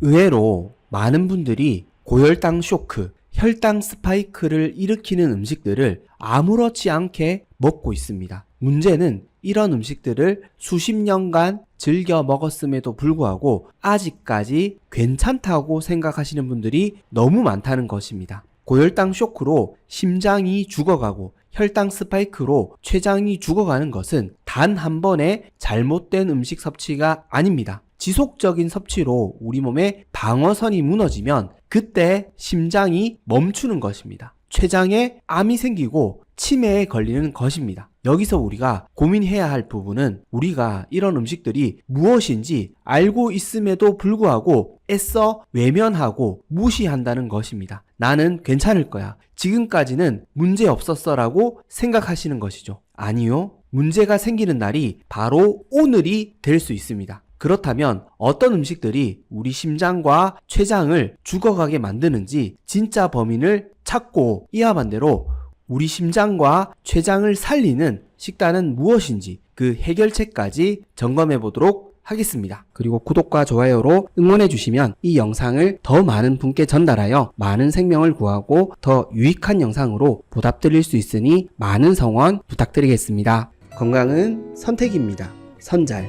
의외로 많은 분들이 고혈당 쇼크, 혈당 스파이크를 일으키는 음식들을 아무렇지 않게 먹고 있습니다. 문제는 이런 음식들을 수십 년간 즐겨 먹었음에도 불구하고 아직까지 괜찮다고 생각하시는 분들이 너무 많다는 것입니다. 고혈당 쇼크로 심장이 죽어가고 혈당 스파이크로 췌장이 죽어가는 것은 단 한 번의 잘못된 음식 섭취가 아닙니다. 지속적인 섭취로 우리 몸의 방어선이 무너지면 그때 심장이 멈추는 것입니다. 췌장에 암이 생기고 치매에 걸리는 것입니다. 여기서 우리가 고민해야 할 부분은 우리가 이런 음식들이 무엇인지 알고 있음에도 불구하고 애써 외면하고 무시한다는 것입니다. 나는 괜찮을 거야. 지금까지는 문제 없었어 라고 생각하시는 것이죠. 아니요. 문제가 생기는 날이 바로 오늘이 될 수 있습니다. 그렇다면 어떤 음식들이 우리 심장과 췌장을 죽어가게 만드는지 진짜 범인을 찾고 이와 반대로 우리 심장과 췌장을 살리는 식단은 무엇인지 그 해결책까지 점검해 보도록 하겠습니다. 그리고 구독과 좋아요로 응원해 주시면 이 영상을 더 많은 분께 전달하여 많은 생명을 구하고 더 유익한 영상으로 보답드릴 수 있으니 많은 성원 부탁드리겠습니다. 건강은 선택입니다. 선잘.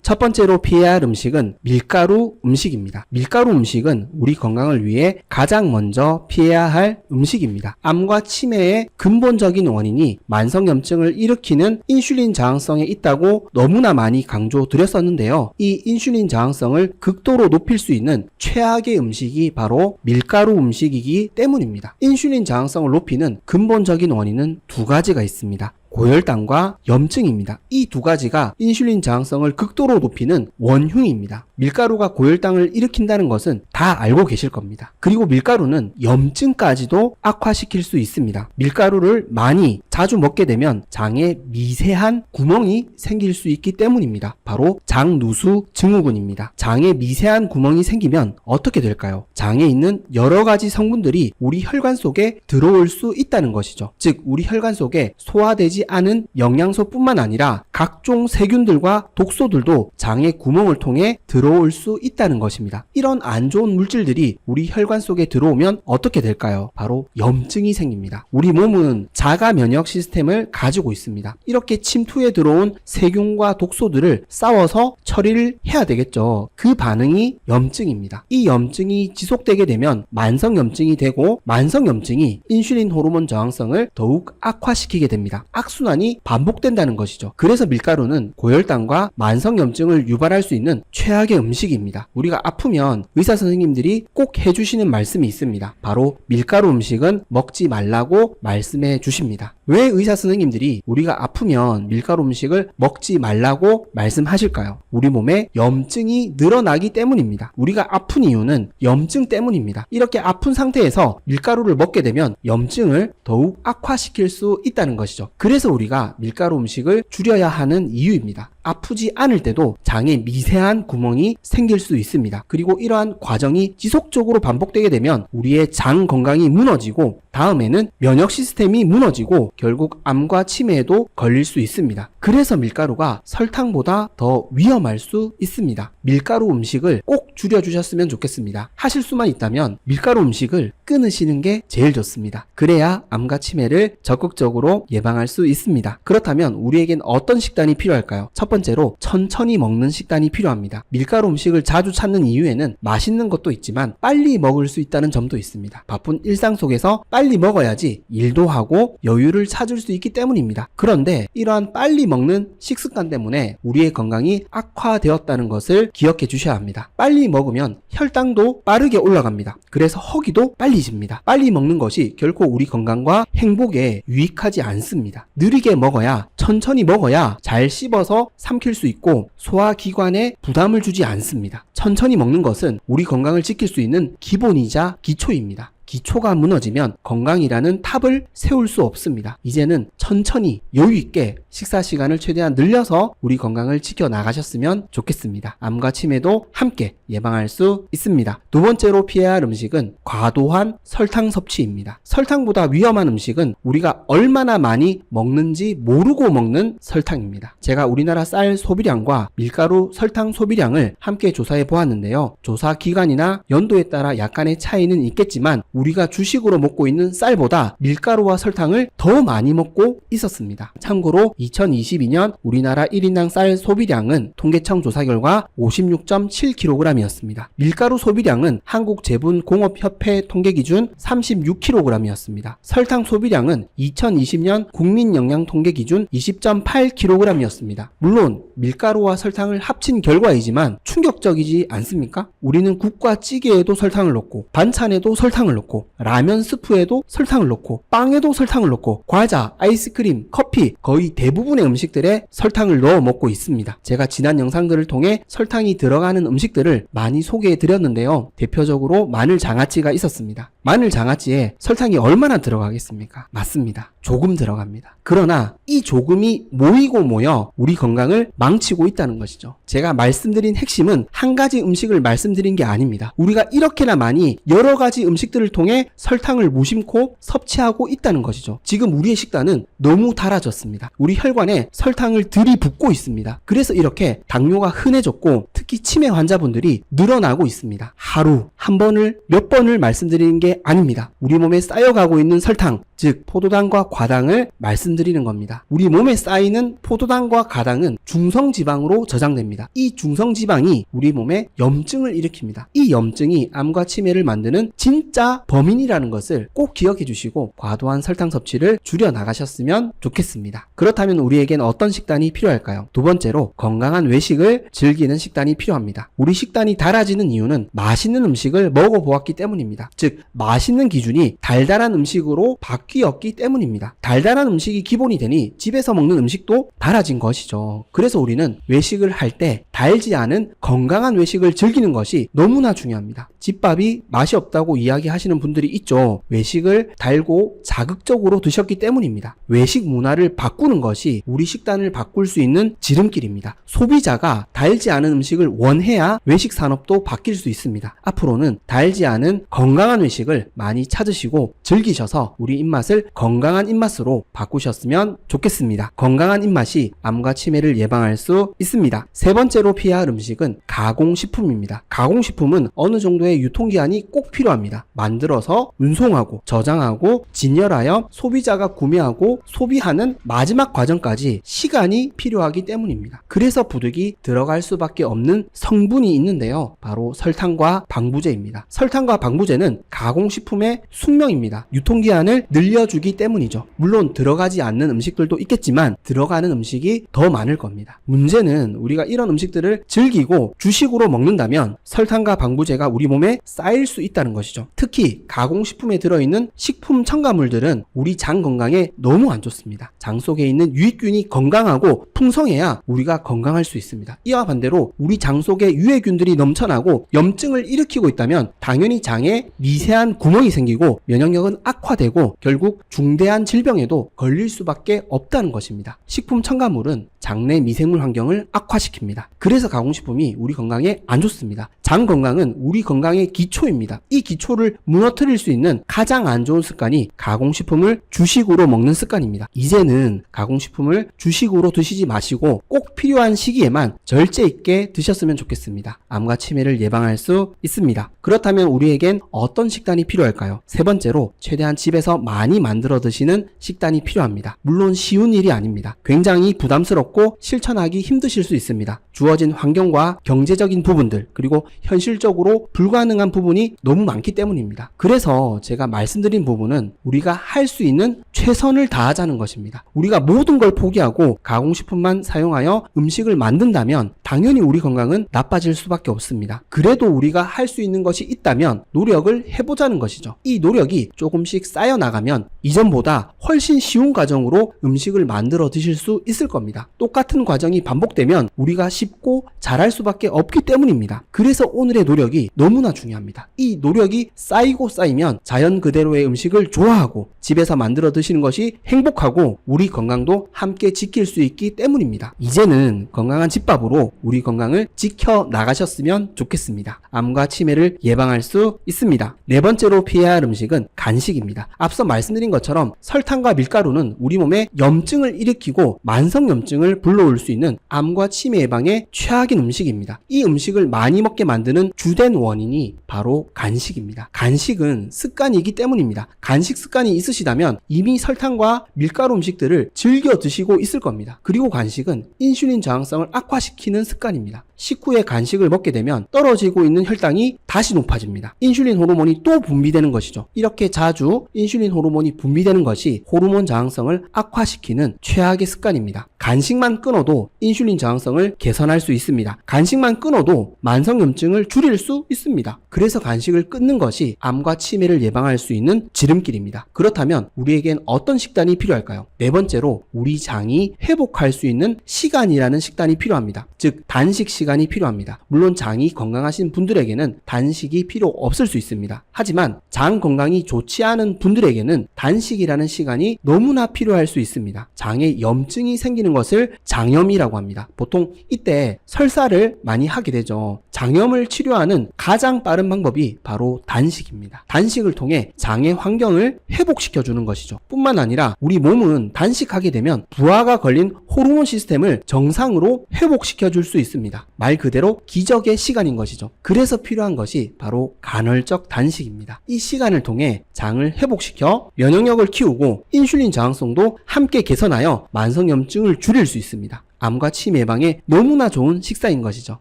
첫 번째로 피해야 할 음식은 밀가루 음식입니다. 밀가루 음식은 우리 건강을 위해 가장 먼저 피해야 할 음식입니다. 암과 치매의 근본적인 원인이 만성염증을 일으키는 인슐린 저항성에 있다고 너무나 많이 강조드렸었는데요. 이 인슐린 저항성을 극도로 높일 수 있는 최악의 음식이 바로 밀가루 음식이기 때문입니다. 인슐린 저항성을 높이는 근본적인 원인은 두 가지가 있습니다. 고혈당과 염증입니다. 이 두 가지가 인슐린 저항성을 극도로 높이는 원흉입니다. 밀가루가 고혈당을 일으킨다는 것은 다 알고 계실 겁니다. 그리고 밀가루는 염증까지도 악화시킬 수 있습니다. 밀가루를 많이 자주 먹게 되면 장에 미세한 구멍이 생길 수 있기 때문입니다. 바로 장누수 증후군입니다. 장에 미세한 구멍이 생기면 어떻게 될까요? 장에 있는 여러 가지 성분들이 우리 혈관 속에 들어올 수 있다는 것이죠. 즉 우리 혈관 속에 소화되지 않은 영양소뿐만 아니라 각종 세균들과 독소들도 장의 구멍을 통해 들어올 수 있다는 것입니다. 이런 안 좋은 물질들이 우리 혈관 속에 들어오면 어떻게 될까요? 바로 염증이 생깁니다. 우리 몸은 자가 면역 시스템을 가지고 있습니다. 이렇게 침투에 들어온 세균과 독소들을 싸워서 처리를 해야 되겠죠. 그 반응이 염증입니다. 이 염증이 지속되게 되면 만성염증이 되고 만성염증이 인슐린 호르몬 저항성을 더욱 악화시키게 됩니다. 악순환이 반복된다는 것이죠. 그래서 밀가루는 고혈당과 만성염증을 유발할 수 있는 최악의 음식입니다. 우리가 아프면 의사 선생님들이 꼭 해주시는 말씀이 있습니다. 바로 밀가루 음식은 먹지 말라고 말씀해 주십니다. 왜 의사 선생님들이 우리가 아프면 밀가루 음식을 먹지 말라고 말씀하실까요? 우리 몸에 염증이 늘어나기 때문입니다. 우리가 아픈 이유는 염증 때문입니다. 이렇게 아픈 상태에서 밀가루를 먹게 되면 염증을 더욱 악화시킬 수 있다는 것이죠. 그래서 우리가 밀가루 음식을 줄여야 하는 이유입니다. 아프지 않을 때도 장에 미세한 구멍이 생길 수 있습니다. 그리고 이러한 과정이 지속적으로 반복되게 되면 우리의 장 건강이 무너지고 다음에는 면역 시스템이 무너지고 결국 암과 치매에도 걸릴 수 있습니다. 그래서 밀가루가 설탕보다 더 위험할 수 있습니다. 밀가루 음식을 꼭 줄여주셨으면 좋겠습니다. 하실 수만 있다면 밀가루 음식을 끊으시는 게 제일 좋습니다. 그래야 암과 치매를 적극적으로 예방할 수 있습니다. 그렇다면 우리에겐 어떤 식단이 필요할까요? 첫 번째로 천천히 먹는 식단이 필요합니다. 밀가루 음식을 자주 찾는 이유에는 맛있는 것도 있지만 빨리 먹을 수 있다는 점도 있습니다. 바쁜 일상 속에서 빨리 먹어야지 일도 하고 여유를 찾을 수 있기 때문입니다. 그런데 이러한 빨리 먹는 식습관 때문에 우리의 건강이 악화되었다는 것을 기억해 주셔야 합니다. 빨리 먹으면 혈당도 빠르게 올라갑니다. 그래서 허기도 빨리 집니다. 빨리 먹는 것이 결코 우리 건강과 행복에 유익하지 않습니다. 느리게 먹어야 천천히 먹어야 잘 씹어서 삼킬 수 있고 소화기관에 부담을 주지 않습니다. 천천히 먹는 것은 우리 건강을 지킬 수 있는 기본이자 기초입니다. 기초가 무너지면 건강이라는 탑을 세울 수 없습니다. 이제는 천천히 여유 있게 식사 시간을 최대한 늘려서 우리 건강을 지켜나가셨으면 좋겠습니다. 암과 치매도 함께 예방할 수 있습니다. 두 번째로 피해야 할 음식은 과도한 설탕 섭취입니다. 설탕보다 위험한 음식은 우리가 얼마나 많이 먹는지 모르고 먹는 설탕입니다. 제가 우리나라 쌀 소비량과 밀가루 설탕 소비량을 함께 조사해 보았는데요. 조사 기간이나 연도에 따라 약간의 차이는 있겠지만 우리가 주식으로 먹고 있는 쌀보다 밀가루와 설탕을 더 많이 먹고 있었습니다. 참고로 2022년 우리나라 1인당 쌀 소비량은 통계청 조사 결과 56.7kg이었습니다. 밀가루 소비량은 한국제분공업협회 통계 기준 36kg이었습니다. 설탕 소비량은 2020년 국민영양 통계 기준 20.8kg이었습니다. 물론 밀가루와 설탕을 합친 결과이지만 충격적이지 않습니까? 우리는 국과 찌개에도 설탕을 넣고 반찬에도 설탕을 넣고 라면 스프에도 설탕을 넣고 빵에도 설탕을 넣고 과자, 아이스크림, 커피 거의 대부분의 음식들에 설탕을 넣어 먹고 있습니다. 제가 지난 영상들을 통해 설탕이 들어가는 음식들을 많이 소개해 드렸는데요. 대표적으로 마늘 장아찌가 있었습니다. 마늘 장아찌에 설탕이 얼마나 들어가겠습니까? 맞습니다. 조금 들어갑니다. 그러나 이 조금이 모이고 모여 우리 건강을 망치고 있다는 것이죠. 제가 말씀드린 핵심은 한 가지 음식을 말씀드린 게 아닙니다. 우리가 이렇게나 많이 여러 가지 음식들을 통해 설탕을 무심코 섭취하고 있다는 것이죠. 지금 우리의 식단은 너무 달아졌습니다. 우리 혈관에 설탕을 들이붓고 있습니다. 그래서 이렇게 당뇨가 흔해졌고 특히 치매 환자분들이 늘어나고 있습니다. 하루 한 번을 몇 번을 말씀드리는 게 아닙니다. 우리 몸에 쌓여가고 있는 설탕, 즉 포도당과 과당을 말씀드리는 겁니다. 우리 몸에 쌓이는 포도당과 과당은 중성지방으로 저장됩니다. 이 중성지방이 우리 몸에 염증을 일으킵니다. 이 염증이 암과 치매를 만드는 진짜 범인이라는 것을 꼭 기억해 주시고 과도한 설탕 섭취를 줄여 나가셨으면 좋겠습니다. 그렇다면 우리에겐 어떤 식단이 필요할까요? 두 번째로 건강한 외식을 즐기는 식단이 필요합니다. 우리 식단이 달아지는 이유는 맛있는 음식을 먹어보았기 때문입니다. 즉 맛있는 기준이 달달한 음식으로 바뀌었기 때문입니다. 달달한 음식이 기본이 되니 집에서 먹는 음식도 달아진 것이죠. 그래서 우리는 외식을 할 때 달지 않은 건강한 외식을 즐기는 것이 너무나 중요합니다. 집밥이 맛이 없다고 이야기하시는 분들이 있죠. 외식을 달고 자극적으로 드셨기 때문입니다. 외식 문화를 바꾸는 것이 우리 식단을 바꿀 수 있는 지름길입니다. 소비자가 달지 않은 음식을 원해야 외식 산업도 바뀔 수 있습니다. 앞으로는 달지 않은 건강한 외식을 많이 찾으시고 즐기셔서 우리 입맛을 건강한 입맛으로 바꾸셨으면 좋겠습니다. 건강한 입맛이 암과 치매를 예방할 수 있습니다. 세 번째로 피해야 할 음식은 가공식품입니다. 가공식품은 어느 정도의 유통기한이 꼭 필요합니다. 만들어서 운송하고 저장하고 진열하여 소비자가 구매하고 소비하는 마지막 과정까지 시간이 필요하기 때문입니다. 그래서 부득이 들어갈 수밖에 없는 성분이 있는데요. 바로 설탕과 방부제입니다. 설탕과 방부제는 가공식품의 숙명입니다. 유통기한을 늘려주기 때문이죠. 물론 들어가지 않는 음식들도 있겠지만 들어가는 음식이 더 많을 겁니다. 문제는 우리가 이런 음식들을 즐기고 주식으로 먹는다면 설탕과 방부제가 우리 몸에 쌓일 수 있다는 것이죠. 특히 가공식품에 들어있는 식품 첨가물들은 우리 장 건강에 너무 안 좋습니다. 장 속에 있는 유익균이 건강하고 풍성해야 우리가 건강할 수 있습니다. 이와 반대로 우리 장 속에 유해균들이 넘쳐나고 염증을 일으키고 있다면 당연히 장에 미세한 구멍이 생기고 면역력은 악화되고 결국 중대한 질병에도 걸릴 수밖에 없다는 것입니다. 식품 첨가물은 장내 미생물 환경을 악화시킵니다. 그래서 가공식품이 우리 건강에 안 좋습니다. 장 건강은 우리 건강의 기초입니다. 이 기초를 무너뜨릴 수 있는 가장 안 좋은 습관이 가공식품을 주식으로 먹는 습관입니다. 이제는 가공식품을 주식으로 드시지 마시고 꼭 필요한 시기에만 절제 있게 드셨으면 좋겠습니다. 암과 치매를 예방할 수 있습니다. 그렇다면 우리에겐 어떤 식단이 필요할까요? 세 번째로 최대한 집에서 많이 만들어 드시는 식단이 필요합니다. 물론 쉬운 일이 아닙니다. 굉장히 부담스럽고 실천하기 힘드실 수 있습니다. 주어진 환경과 경제적인 부분들 그리고 현실적으로 불가능한 부분이 너무 많기 때문입니다. 그래서 제가 말씀드린 부분은 우리가 할 수 있는 최선을 다하자는 것입니다. 우리가 모든 걸 포기하고 가공식품만 사용하여 음식을 만든다면 당연히 우리 건강은 나빠질 수밖에 없습니다. 그래도 우리가 할 수 있는 것이 있다면 노력을 해보자는 것이죠. 이 노력이 조금씩 쌓여나가면 이전보다 훨씬 쉬운 과정으로 음식을 만들어 드실 수 있을 겁니다. 똑같은 과정이 반복되면 우리가 쉽고 잘할 수밖에 없기 때문입니다. 그래서 오늘의 노력이 너무나 중요합니다. 이 노력이 쌓이고 쌓이면 자연 그대로의 음식을 좋아하고 집에서 만들어 드시는 것이 행복하고 우리 건강도 함께 지킬 수 있기 때문입니다. 이제는 건강한 집밥으로 우리 건강을 지켜 나가셨으면 좋겠습니다. 암과 치매를 예방할 수 있습니다. 네 번째로 피해야 할 음식은 간식입니다. 앞서 말씀드린 것처럼 설탕과 밀가루는 우리 몸에 염증을 일으키고 만성염증을 불러올 수 있는 암과 치매 예방에 최악인 음식입니다. 이 음식을 많이 먹게 만드는 주된 원인이 바로 간식입니다. 간식은 습관이기 때문입니다. 간식 습관이 있으시다면 이미 설탕과 밀가루 음식들을 즐겨 드시고 있을 겁니다. 그리고 간식은 인슐린 저항성을 악화시키는 습관입니다. 식후에 간식을 먹게 되면 떨어지고 있는 혈당이 다시 높아집니다. 인슐린 호르몬이 또 분비되는 것이죠. 이렇게 자주 인슐린 호르몬이 분비되는 것이 호르몬 저항성을 악화시키는 최악의 습관입니다. 간식만 끊어도 인슐린 저항성을 개선할 수 있습니다. 간식만 끊어도 만성염증을 줄일 수 있습니다. 그래서 간식을 끊는 것이 암과 치매를 예방할 수 있는 지름길입니다. 그렇다면 우리에겐 어떤 식단이 필요할까요? 네 번째로 우리 장이 회복할 수 있는 시간이라는 식단이 필요합니다. 즉 단식 시간이 필요합니다. 물론 장이 건강하신 분들에게는 단식이 필요 없을 수 있습니다. 하지만 장 건강이 좋지 않은 분들에게는 단식이라는 시간이 너무나 필요할 수 있습니다. 장에 염증이 생기는 것을 장염이라고 합니다. 보통 이때 설사를 많이 하게 되죠. 장염을 치료하는 가장 빠른 방법이 바로 단식입니다. 단식을 통해 장의 환경을 회복시켜주는 것이죠. 뿐만 아니라 우리 몸은 단식하게 되면 부하가 걸린 호르몬 시스템을 정상으로 회복시켜줄 수 있습니다. 말 그대로 기적의 시간인 것이죠. 그래서 필요한 것이 바로 간헐적 단식입니다. 이 시간을 통해 장을 회복시켜 면역력을 키우고 인슐린 저항성도 함께 개선하여 만성염증을 줄일 수 있습니다. 암과 치매 예방에 너무나 좋은 식사인 것이죠.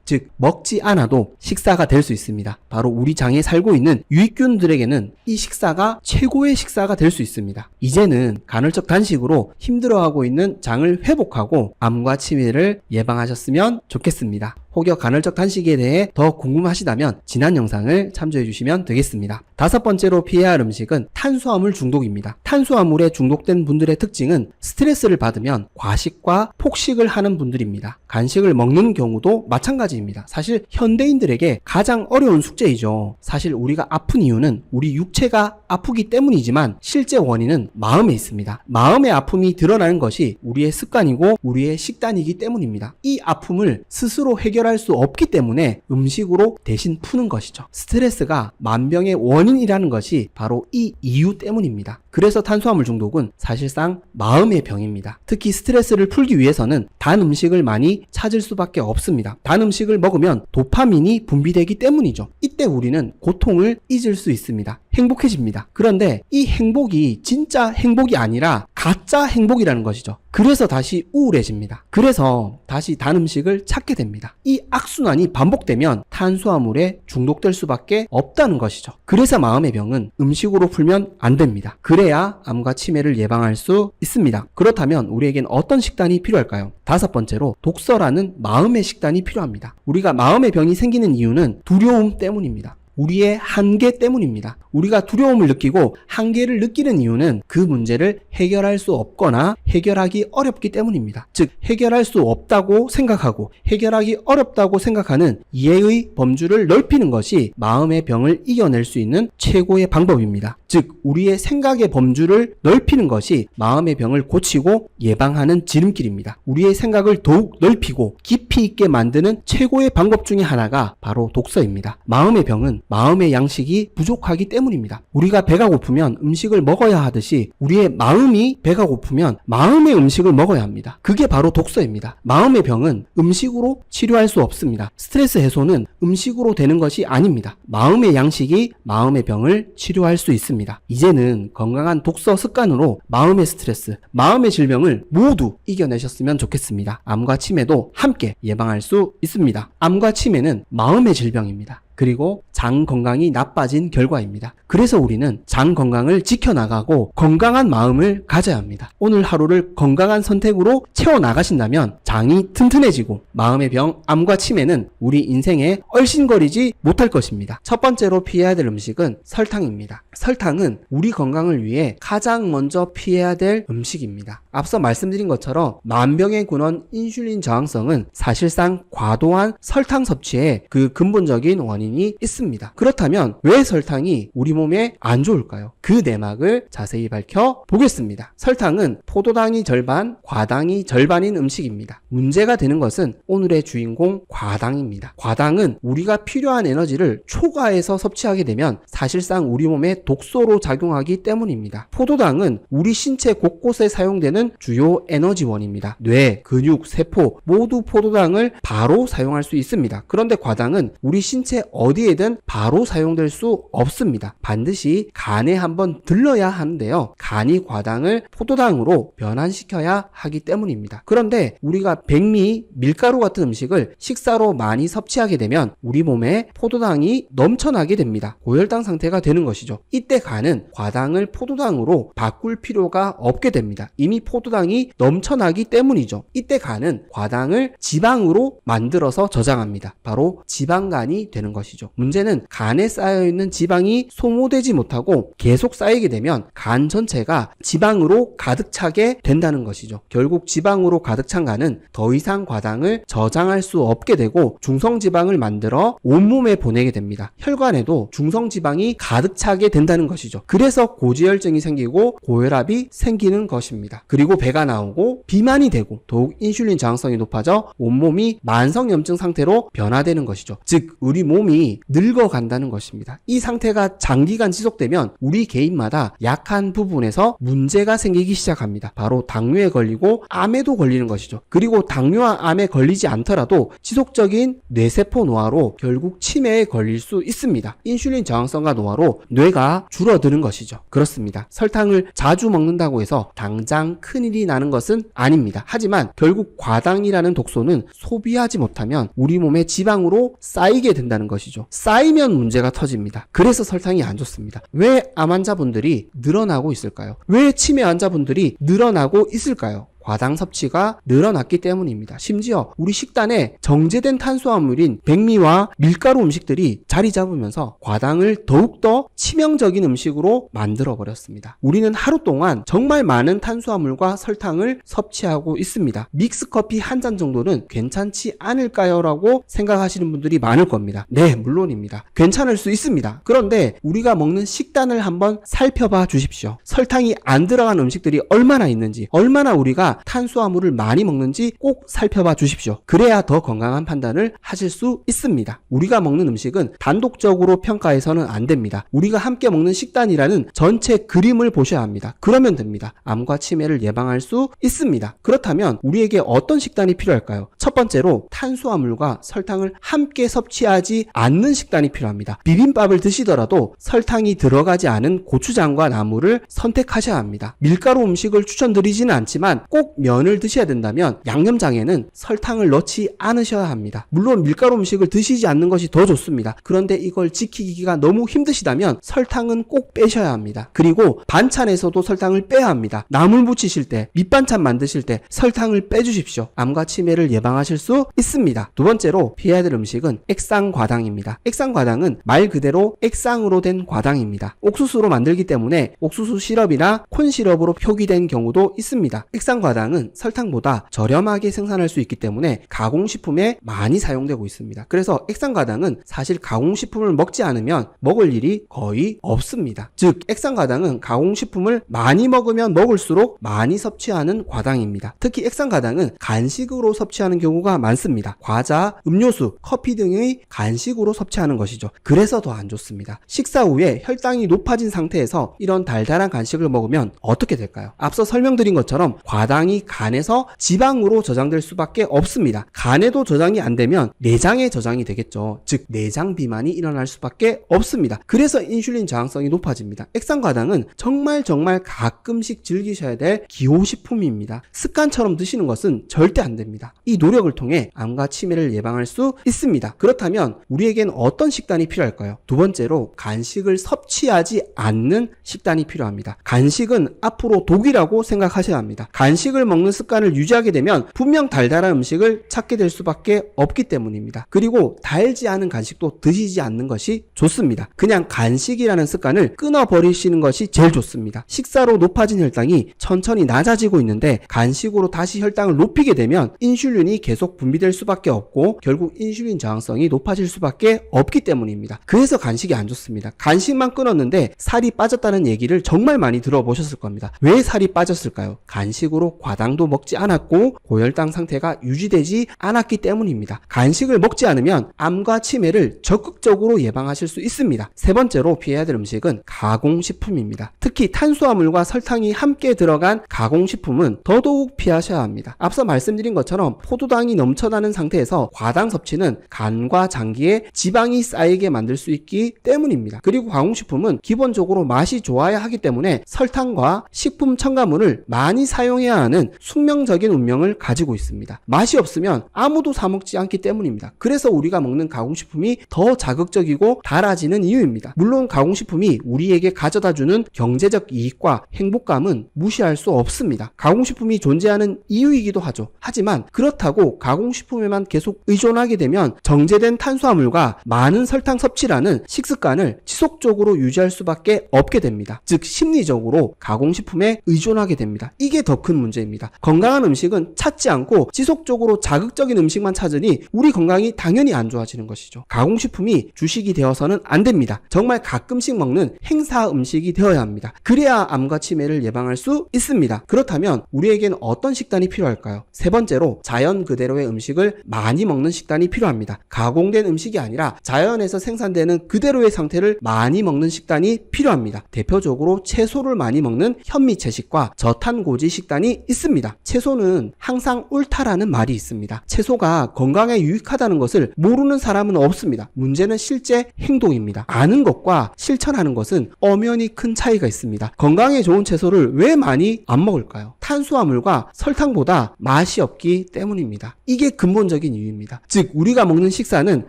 즉 먹지 않아도 식사가 될 수 있습니다. 바로 우리 장에 살고 있는 유익균들에게는 이 식사가 최고의 식사가 될 수 있습니다. 이제는 간헐적 단식으로 힘들어하고 있는 장을 회복하고 암과 치매를 예방하셨으면 좋겠습니다. 혹여 간헐적 단식에 대해 더 궁금하시다면 지난 영상을 참조해 주시면 되겠습니다. 다섯 번째로 피해야 할 음식은 탄수화물 중독입니다. 탄수화물에 중독된 분들의 특징은 스트레스를 받으면 과식과 폭식을 하는 분들입니다. 간식을 먹는 경우도 마찬가지입니다. 사실 현대인들에게 가장 어려운 숙제이죠. 사실 우리가 아픈 이유는 우리 육체가 아프기 때문이지만 실제 원인은 마음에 있습니다. 마음의 아픔이 드러나는 것이 우리의 습관이고 우리의 식단이기 때문입니다. 이 아픔을 스스로 해결할 수 없기 때문에 음식으로 대신 푸는 것이죠. 스트레스가 만병의 원인이라는 것이 바로 이 이유 때문입니다. 그래서 탄수화물 중독은 사실상 마음의 병입니다. 특히 스트레스를 풀기 위해서는 단 음식을 많이 찾을 수밖에 없습니다. 단 음식을 먹으면 도파민이 분비되기 때문이죠. 이때 우리는 고통을 잊을 수 있습니다. 행복해집니다. 그런데 이 행복이 진짜 행복이 아니라 가짜 행복이라는 것이죠. 그래서 다시 우울해집니다. 그래서 다시 단 음식을 찾게 됩니다. 이 악순환이 반복되면 탄수화물에 중독될 수밖에 없다는 것이죠. 그래서 마음의 병은 음식으로 풀면 안 됩니다. 그래야 암과 치매를 예방할 수 있습니다. 그렇다면 우리에겐 어떤 식단이 필요할까요? 다섯 번째로 독서라는 마음의 식단이 필요합니다. 우리가 마음의 병이 생기는 이유는 두려움 때문입니다. 우리의 한계 때문입니다. 우리가 두려움을 느끼고 한계를 느끼는 이유는 그 문제를 해결할 수 없거나 해결하기 어렵기 때문입니다. 즉 해결할 수 없다고 생각하고 해결하기 어렵다고 생각하는 이해의 범주를 넓히는 것이 마음의 병을 이겨낼 수 있는 최고의 방법입니다. 즉 우리의 생각의 범주를 넓히는 것이 마음의 병을 고치고 예방하는 지름길입니다. 우리의 생각을 더욱 넓히고 깊이 있게 만드는 최고의 방법 중에 하나가 바로 독서입니다. 마음의 병은 마음의 양식이 부족하기 때문입니다. 우리가 배가 고프면 음식을 먹어야 하듯이 우리의 마음이 배가 고프면 마음의 음식을 먹어야 합니다. 그게 바로 독서입니다. 마음의 병은 음식으로 치료할 수 없습니다. 스트레스 해소는 음식으로 되는 것이 아닙니다. 마음의 양식이 마음의 병을 치료할 수 있습니다. 이제는 건강한 독서 습관으로 마음의 스트레스, 마음의 질병을 모두 이겨내셨으면 좋겠습니다. 암과 치매도 함께 예방할 수 있습니다. 암과 치매는 마음의 질병입니다. 그리고 장 건강이 나빠진 결과입니다. 그래서 우리는 장 건강을 지켜나가고 건강한 마음을 가져야 합니다. 오늘 하루를 건강한 선택으로 채워나가신다면 장이 튼튼해지고 마음의 병, 암과 치매는 우리 인생에 얼씬거리지 못할 것입니다. 첫 번째로 피해야 될 음식은 설탕입니다. 설탕은 우리 건강을 위해 가장 먼저 피해야 될 음식입니다. 앞서 말씀드린 것처럼 만병의 근원 인슐린 저항성은 사실상 과도한 설탕 섭취에 그 근본적인 원인이 있습니다. 그렇다면 왜 설탕이 우리 몸에 안 좋을까요? 그 내막을 자세히 밝혀보겠습니다. 설탕은 포도당이 절반, 과당이 절반인 음식입니다. 문제가 되는 것은 오늘의 주인공 과당입니다. 과당은 우리가 필요한 에너지를 초과해서 섭취하게 되면 사실상 우리 몸에 독소로 작용하기 때문입니다. 포도당은 우리 신체 곳곳에 사용되는 주요 에너지원입니다. 뇌, 근육, 세포 모두 포도당을 바로 사용할 수 있습니다. 그런데 과당은 우리 신체 어디에든 바로 사용될 수 없습니다. 반드시 간에 한번 들러야 하는데요. 간이 과당을 포도당으로 변환시켜야 하기 때문입니다. 그런데 우리가 백미, 밀가루 같은 음식을 식사로 많이 섭취하게 되면 우리 몸에 포도당이 넘쳐나게 됩니다. 고혈당 상태가 되는 것이죠. 이때 간은 과당을 포도당으로 바꿀 필요가 없게 됩니다. 이미 포도당이 넘쳐나기 때문이죠. 이때 간은 과당을 지방으로 만들어서 저장합니다. 바로 지방간이 되는 것이죠. 문제는 간에 쌓여있는 지방이 소모되지 못하고 계속 쌓이게 되면 간 전체가 지방으로 가득 차게 된다는 것이죠. 결국 지방으로 가득 찬 간은 더 이상 과당을 저장할 수 없게 되고 중성지방을 만들어 온몸에 보내게 됩니다. 혈관에도 중성지방이 가득 차게 된다는 것이죠. 그래서 고지혈증이 생기고 고혈압이 생기는 것입니다. 그리고 배가 나오고 비만이 되고 더욱 인슐린 저항성이 높아져 온몸이 만성염증 상태로 변화되는 것이죠. 즉 우리 몸이 늙어간다는 것입니다. 이 상태가 장기간 지속되면 우리 개인마다 약한 부분에서 문제가 생기기 시작합니다. 바로 당뇨에 걸리고 암에도 걸리는 것이죠. 그리고 당뇨와 암에 걸리지 않더라도 지속적인 뇌세포 노화로 결국 치매에 걸릴 수 있습니다. 인슐린 저항성과 노화로 뇌가 줄어드는 것이죠. 그렇습니다. 설탕을 자주 먹는다고 해서 당장 큰일이 나는 것은 아닙니다. 하지만 결국 과당이라는 독소는 소비하지 못하면 우리 몸에 지방으로 쌓이게 된다는 것이죠. 쌓이면 문제가 터집니다. 그래서 설탕이 안 좋습니다. 왜 암 환자분들이 늘어나고 있을까요? 왜 치매 환자분들이 늘어나고 있을까요? 과당 섭취가 늘어났기 때문입니다. 심지어 우리 식단에 정제된 탄수화물인 백미와 밀가루 음식들이 자리 잡으면서 과당을 더욱더 치명적인 음식으로 만들어버렸습니다. 우리는 하루 동안 정말 많은 탄수화물과 설탕을 섭취하고 있습니다. 믹스커피 한 잔 정도는 괜찮지 않을까요? 라고 생각하시는 분들이 많을 겁니다. 네, 물론입니다. 괜찮을 수 있습니다. 그런데 우리가 먹는 식단을 한번 살펴봐 주십시오. 설탕이 안 들어간 음식들이 얼마나 있는지, 얼마나 우리가 탄수화물을 많이 먹는지 꼭 살펴봐 주십시오. 그래야 더 건강한 판단을 하실 수 있습니다. 우리가 먹는 음식은 단독적으로 평가해서는 안 됩니다. 우리가 함께 먹는 식단이라는 전체 그림을 보셔야 합니다. 그러면 됩니다. 암과 치매를 예방할 수 있습니다. 그렇다면 우리에게 어떤 식단이 필요할까요? 첫 번째로 탄수화물과 설탕을 함께 섭취하지 않는 식단이 필요합니다. 비빔밥을 드시더라도 설탕이 들어가지 않은 고추장과 나물을 선택하셔야 합니다. 밀가루 음식을 추천드리지는 않지만 꼭 면을 드셔야 된다면 양념장에는 설탕을 넣지 않으셔야 합니다. 물론 밀가루 음식을 드시지 않는 것이 더 좋습니다. 그런데 이걸 지키기가 너무 힘드시다면 설탕은 꼭 빼셔야 합니다. 그리고 반찬에서도 설탕을 빼야 합니다. 나물 무치실 때, 밑반찬 만드실 때 설탕을 빼주십시오. 암과 치매를 예방하실 수 있습니다. 두 번째로 피해야 될 음식은 액상과당입니다. 액상과당은 말 그대로 액상으로 된 과당입니다. 옥수수로 만들기 때문에 옥수수 시럽이나 콘 시럽으로 표기된 경우도 있습니다. 액상과당은 설탕보다 저렴하게 생산할 수 있기 때문에 가공식품에 많이 사용되고 있습니다. 그래서 액상과당은 사실 가공식품을 먹지 않으면 먹을 일이 거의 없습니다. 즉 액상과당은 가공식품을 많이 먹으면 먹을수록 많이 섭취하는 과당입니다. 특히 액상과당은 간식으로 섭취하는 경우가 많습니다. 과자, 음료수, 커피 등의 간식으로 섭취하는 것이죠. 그래서 더 안 좋습니다. 식사 후에 혈당이 높아진 상태에서 이런 달달한 간식을 먹으면 어떻게 될까요? 앞서 설명드린 것처럼 과당이 간에서 지방으로 저장될 수밖에 없습니다. 간에도 저장이 안 되면 내장에 저장이 되겠죠. 즉 내장 비만이 일어날 수밖에 없습니다. 그래서 인슐린 저항성이 높아집니다. 액상과당은 정말 가끔씩 즐기셔야 될 기호식품입니다. 습관처럼 드시는 것은 절대 안 됩니다. 이 노력을 통해 암과 치매를 예방할 수 있습니다. 그렇다면 우리에겐 어떤 식단이 필요할까요? 두 번째로 간식을 섭취하지 않는 식단이 필요합니다. 간식은 앞으로 독이라고 생각하셔야 합니다. 간식을 먹는 습관을 유지하게 되면 분명 달달한 음식을 찾게 될 수밖에 없기 때문입니다. 그리고 달지 않은 간식도 드시지 않는 것이 좋습니다. 그냥 간식이라는 습관을 끊어버리시는 것이 제일 좋습니다. 식사로 높아진 혈당이 천천히 낮아지고 있는데 간식으로 다시 혈당을 높이게 되면 인슐린이 계속 분비될 수밖에 없고 결국 인슐린 저항성이 높아질 수밖에 없기 때문입니다. 그래서 간식이 안 좋습니다. 간식만 끊었는데 살이 빠졌다는 얘기를 정말 많이 들어보셨을 겁니다. 왜 살이 빠졌을까요? 간식으로 과당도 먹지 않았고 고혈당 상태가 유지되지 않았기 때문입니다. 간식을 먹지 않으면 암과 치매를 적극적으로 예방하실 수 있습니다. 세 번째로 피해야 될 음식은 가공식품입니다. 특히 탄수화물과 설탕이 함께 들어간 가공식품은 더더욱 피하셔야 합니다. 앞서 말씀드린 것처럼 포도당이 넘쳐나는 상태에서 과당 섭취는 간과 장기에 지방이 쌓이게 만들 수 있기 때문입니다. 그리고 가공식품은 기본적으로 맛이 좋아야 하기 때문에 설탕과 식품 첨가물을 많이 사용해야 하는 숙명적인 운명을 가지고 있습니다. 맛이 없으면 아무도 사 먹지 않기 때문입니다. 그래서 우리가 먹는 가공식품이 더 자극적이고 달아지는 이유입니다. 물론 가공식품이 우리에게 가져다주는 경제적 이익과 행복감은 무시할 수 없습니다. 가공식품이 존재하는 이유이기도 하죠. 하지만 그렇다고 가공식품에만 계속 의존하게 되면 정제된 탄수화물과 많은 설탕 섭취라는 식습관을 지속적으로 유지할 수밖에 없게 됩니다. 즉 심리적으로 가공식품에 의존하게 됩니다. 이게 더 큰 문제입니다. 건강한 음식은 찾지 않고 지속적으로 자극적인 음식만 찾으니 우리 건강이 당연히 안 좋아지는 것이죠. 가공식품이 주식이 되어서는 안 됩니다. 정말 가끔씩 먹는 행사 음식이 되어야 합니다. 그래야 암과 치매를 예방할 수 있습니다. 그렇다면 우리에겐 어떤 식단이 필요할까요? 세 번째로 자연 그대로의 음식을 많이 먹는 식단이 필요합니다. 가공된 음식이 아니라 자연에서 생산되는 그대로의 상태를 많이 먹는 식단이 필요합니다. 대표적으로 채소를 많이 먹는 현미채식과 저탄고지 식단이 있습니다. 채소는 항상 옳다라는 말이 있습니다. 채소가 건강에 유익하다는 것을 모르는 사람은 없습니다. 문제는 실제 행동입니다. 아는 것과 실천하는 것은 엄연히 큰 차이가 있습니다. 건강에 좋은 채소를 왜 많이 안 먹을까요? 탄수화물과 설탕보다 맛이 없기 때문입니다. 이게 근본적인 이유입니다. 즉 우리가 먹는 식사는